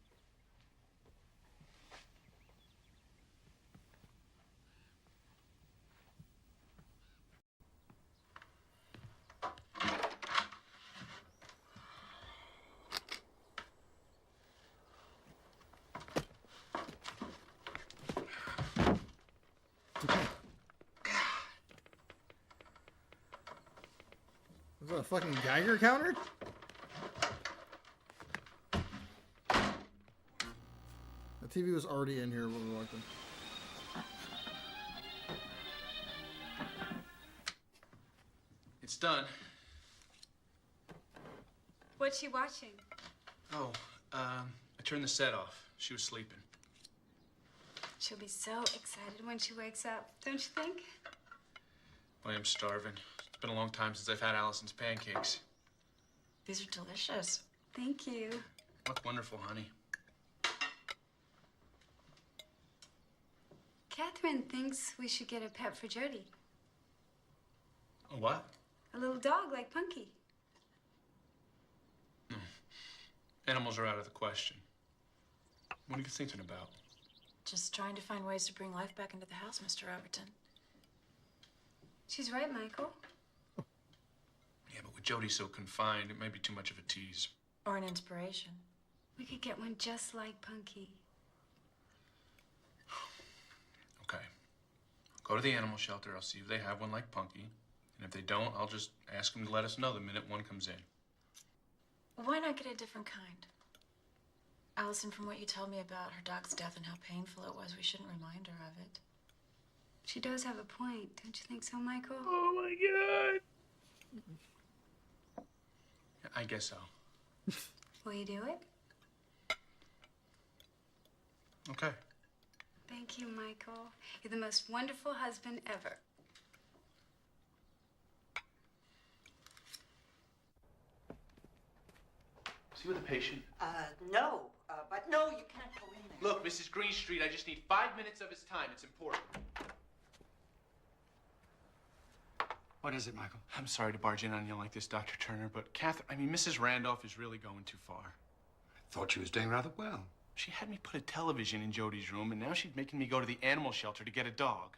Is that a fucking Geiger counter? The TV was already in here when we walked in. It's done. What's she watching? Oh, I turned the set off. She was sleeping. She'll be so excited when she wakes up, don't you think? Boy, I'm starving. It's been a long time since I've had Allison's pancakes. These are delicious. Thank you. What wonderful honey. Catherine thinks we should get a pet for Jody. A what? A little dog like Punky. Animals are out of the question. What are you thinking about? Just trying to find ways to bring life back into the house, Mr. Overton. She's right, Michael. Yeah, but with Jody so confined, it might be too much of a tease. Or an inspiration. We could get one just like Punky. Okay. Go to the animal shelter. I'll see if they have one like Punky. And if they don't, I'll just ask them to let us know the minute one comes in. Why not get a different kind? Allison, from what you told me about her dog's death and how painful it was, we shouldn't remind her of it. She does have a point, don't you think so, Michael? Oh my God. I guess so. Will you do it? Okay. Thank you, Michael. You're the most wonderful husband ever. See with the patient? No. But no, you can't go in there. Look, Mrs. Greenstreet, I just need 5 minutes of his time. It's important. What is it, Michael? I'm sorry to barge in on you like this, Dr. Turner, but Mrs. Randolph is really going too far. I thought she was doing rather well. She had me put a television in Jody's room, and now she's making me go to the animal shelter to get a dog.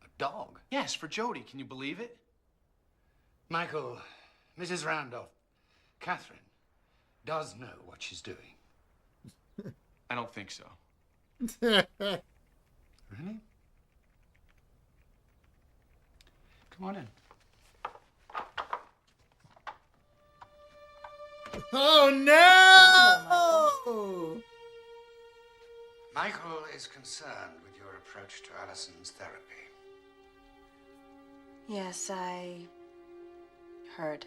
A dog? Yes, for Jody. Can you believe it? Michael, Mrs. Randolph, Catherine does know what she's doing. I don't think so. Really? Come on in. Oh no! Michael is concerned with your approach to Allison's therapy. Yes, I heard.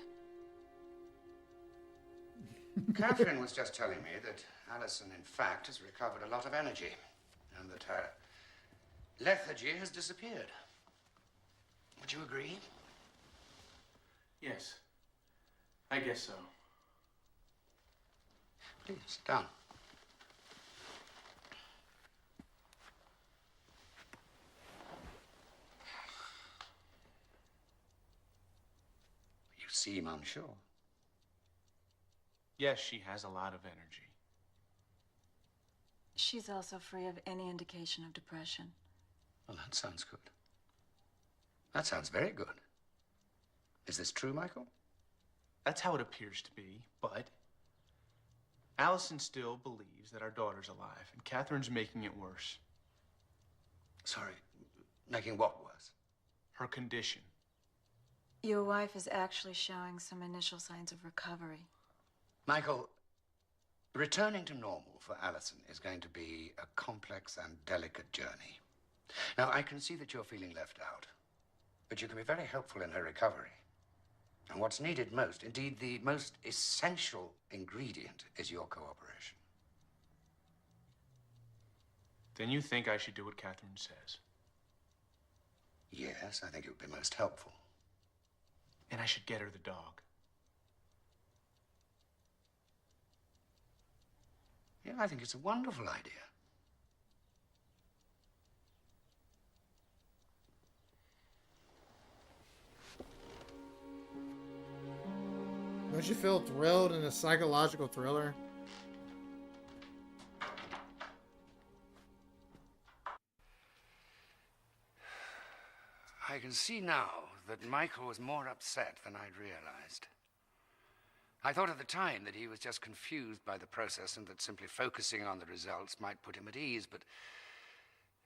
Catherine was just telling me that Allison, in fact, has recovered a lot of energy and that her lethargy has disappeared. Would you agree? Yes. I guess so. Please, sit down. You seem unsure. Yes, she has a lot of energy. She's also free of any indication of depression. Well, that sounds good. That sounds very good. Is this true, Michael? That's how it appears to be, but Allison still believes that our daughter's alive, and Catherine's making it worse. Sorry, making what worse? Her condition. Your wife is actually showing some initial signs of recovery. Michael, returning to normal for Allison is going to be a complex and delicate journey. Now, I can see that you're feeling left out, but you can be very helpful in her recovery. And what's needed most, indeed the most essential ingredient, is your cooperation. Then you think I should do what Catherine says? Yes, I think it would be most helpful. And I should get her the dog. Yeah, I think it's a wonderful idea. Don't you feel thrilled in a psychological thriller? I can see now that Michael was more upset than I'd realized. I thought at the time that he was just confused by the process and that simply focusing on the results might put him at ease, but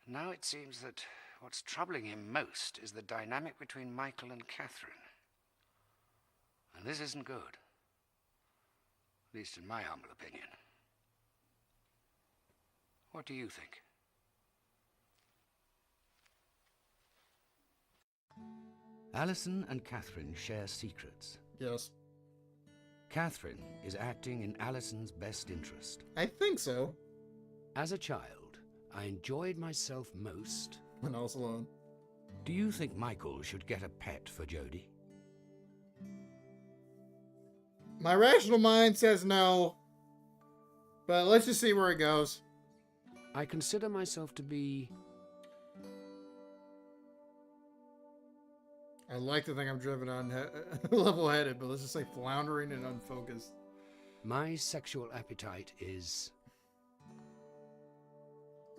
now it seems that what's troubling him most is the dynamic between Michael and Catherine. And this isn't good. At least in my humble opinion. What do you think? Allison and Catherine share secrets. Yes. Catherine is acting in Allison's best interest. I think so. As a child, I enjoyed myself most when I was alone. Do you think Michael should get a pet for Jody? My rational mind says no, but let's just see where it goes. I consider myself to be... I like to think I'm driven on level-headed, but let's just say floundering and unfocused. My sexual appetite is...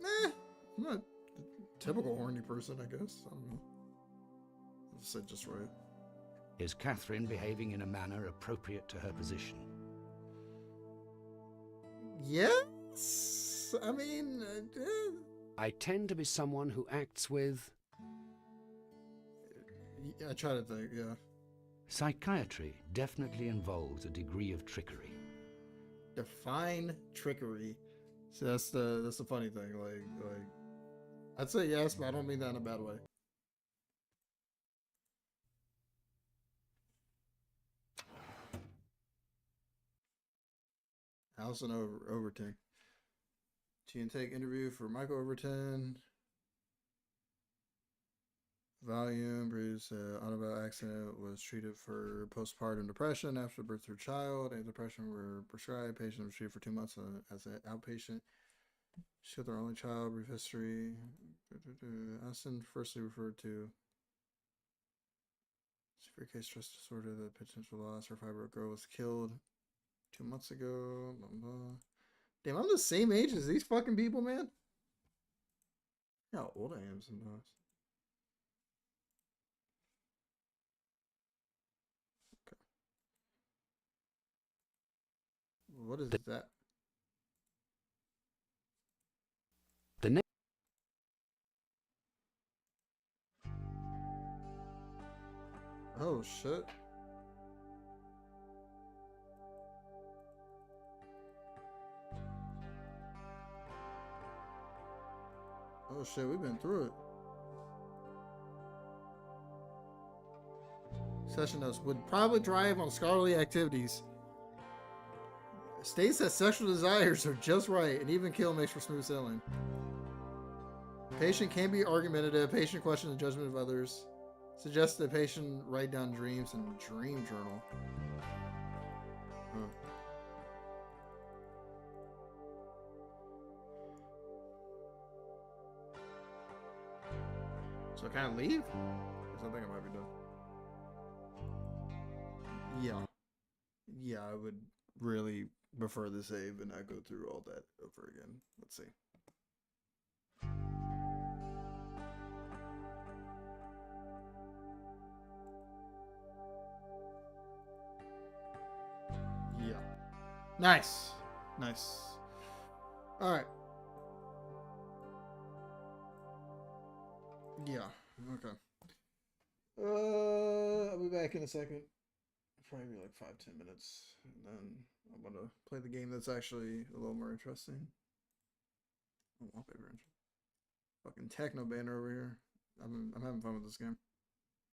I'm not a typical horny person, I guess. I don't know. I said just right. Is Catherine behaving in a manner appropriate to her position? Yes? I mean... I tend to be someone who acts with... I try to think, yeah. Psychiatry definitely involves a degree of trickery. Define trickery. See, that's the funny thing. Like, I'd say yes, but I don't mean that in a bad way. Allison Overton. She can take interview for Michael Overton. Valium, Bruce, autobot accident, was treated for postpartum depression after birth to her child. Antidepressants were prescribed. Patient was treated for 2 months as an outpatient. She had their only child, brief history. Allison firstly referred to severe case stress disorder, the potential loss. Her 5-year-old girl was killed 2 months ago. Blah, blah. Damn, I'm the same age as these fucking people, man. You know how old I am sometimes. Okay. What is that? The next... Oh, shit. Oh shit, we've been through it. Session notes would probably drive on scholarly activities. States that sexual desires are just right, and even kill makes for smooth sailing. Patient can be argumentative. Patient questions the judgment of others. Suggests the patient write down dreams in a dream journal. Huh. So can I leave? Because I think I might be done. Yeah. Yeah, I would really prefer the save and not go through all that over again. Let's see. Yeah. Nice. Nice. Alright. Yeah. Okay. I'll be back in a second. Probably like 5-10 minutes. And then I'm gonna play the game that's actually a little more interesting. Oh, wallpaper. Fucking techno banner over here. I'm having fun with this game.